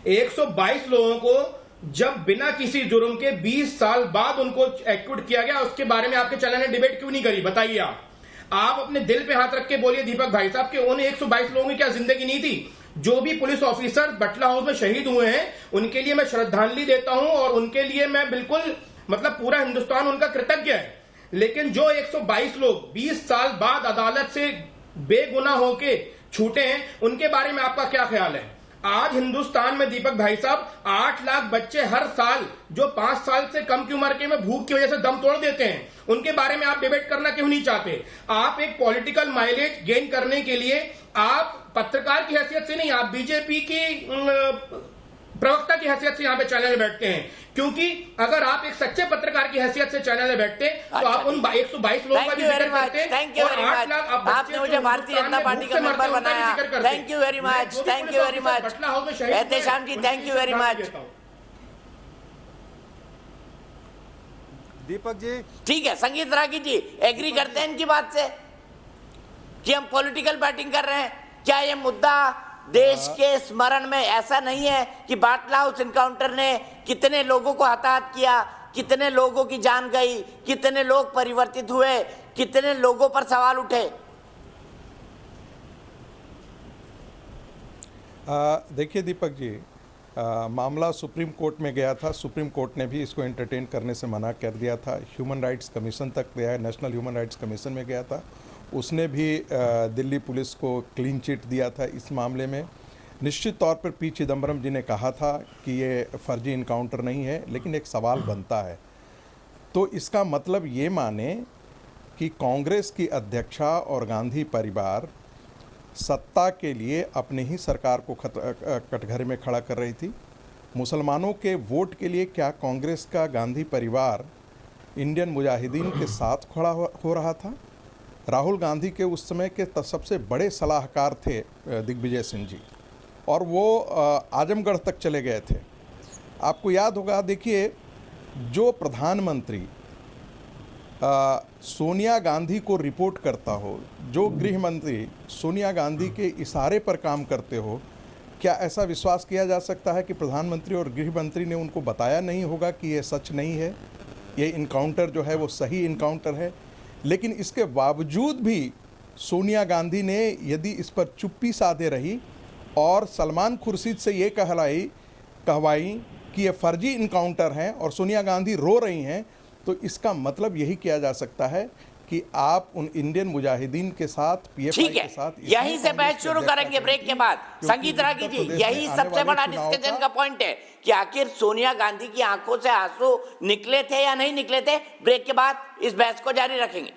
122 लोगों को जब बिना किसी जुर्म के 20 साल बाद उनको एक्विट किया गया, उसके बारे में आपके चैनल ने डिबेट क्यों नहीं करी? बताइए आप अपने दिल पे हाथ रख के बोलिए दीपक भाई साहब कि उन 122 लोगों की क्या जिंदगी नहीं थी? जो भी पुलिस ऑफिसर बटला हाउस में शहीद हुए हैं उनके लिए मैं श्रद्धांजलि देता हूं और उनके लिए मैं बिल्कुल, मतलब पूरा हिंदुस्तान उनका कृतज्ञ है। लेकिन जो 122 लोग 20 साल बाद अदालत से बेगुनाह होके छूटे हैं, उनके बारे में आपका क्या ख्याल है? आज हिंदुस्तान में दीपक भाई साहब 8 लाख बच्चे हर साल जो 5 साल से कम की उम्र के में भूख की वजह से दम तोड़ देते हैं, उनके बारे में आप डिबेट करना क्यों नहीं चाहते? आप एक पॉलिटिकल माइलेज गेन करने के लिए, आप पत्रकार की हैसियत से नहीं, आप बीजेपी की प्रवक्ता की हैसियत से यहाँ पे चैनल में बैठते हैं। क्योंकि अगर आप एक सच्चे पत्रकार की हैसियत से चैनल में बैठते तो आप उन 122 लोगों का भी जिक्र करते और 8 लाख आपने मुझे भारतीय जनता पार्टी का मेंबर बनाया। Thank you very much, thank you very much Ehtesham ji, thank you very much. Deepak ji, ठीक है। संगीत रागी जी, एग्री करते हैं इनकी बात से कि हम पॉलिटिकल बैटिंग कर रहे हैं? क्या ये मुद्दा देश के स्मरण में ऐसा नहीं है कि बाटला हाउस इनकाउंटर ने कितने लोगों को हताहत किया, कितने लोगों की जान गई, कितने लोग परिवर्तित हुए, कितने लोगों पर सवाल उठे? देखिए दीपक जी, मामला सुप्रीम कोर्ट में गया था। सुप्रीम कोर्ट ने भी इसको एंटरटेन करने से मना कर दिया था। ह्यूमन राइट्स कमीशन तक गया है, नेशनल ह्यूमन राइट्स कमीशन में गया था, उसने भी दिल्ली पुलिस को क्लीन चिट दिया था इस मामले में। निश्चित तौर पर पी चिदम्बरम जी ने कहा था कि ये फर्जी इनकाउंटर नहीं है, लेकिन एक सवाल बनता है, तो इसका मतलब ये माने कि कांग्रेस की अध्यक्षा और गांधी परिवार सत्ता के लिए अपनी ही सरकार को कटघरे में खड़ा कर रही थी। मुसलमानों के वोट के लिए क्या कांग्रेस का गांधी परिवार इंडियन मुजाहिदीन के साथ खड़ा हो रहा था। राहुल गांधी के उस समय के सबसे बड़े सलाहकार थे दिग्विजय सिंह जी, और वो आजमगढ़ तक चले गए थे। आपको याद होगा, देखिए, जो प्रधानमंत्री सोनिया गांधी को रिपोर्ट करता हो, जो गृह मंत्री सोनिया गांधी के इशारे पर काम करते हो, क्या ऐसा विश्वास किया जा सकता है कि प्रधानमंत्री और गृह मंत्री ने उनको बताया नहीं होगा कि ये सच नहीं है, ये इनकाउंटर जो है वो सही इनकाउंटर है? लेकिन इसके बावजूद भी सोनिया गांधी ने यदि इस पर चुप्पी साधे रही और सलमान खुर्शीद से ये कहवाई कि ये फर्जी इनकाउंटर हैं और सोनिया गांधी रो रही हैं, तो इसका मतलब यही किया जा सकता है कि आप उन इंडियन मुजाहिदीन के साथ, पीएफआई के साथ, यहीं से बहस शुरू करेंगे ब्रेक के बाद। संगीत रागी जी, यही सबसे बड़ा डिस्कशन का पॉइंट है कि आखिर सोनिया गांधी की आंखों से आंसू निकले थे या नहीं निकले थे। ब्रेक के बाद इस बहस को जारी रखेंगे।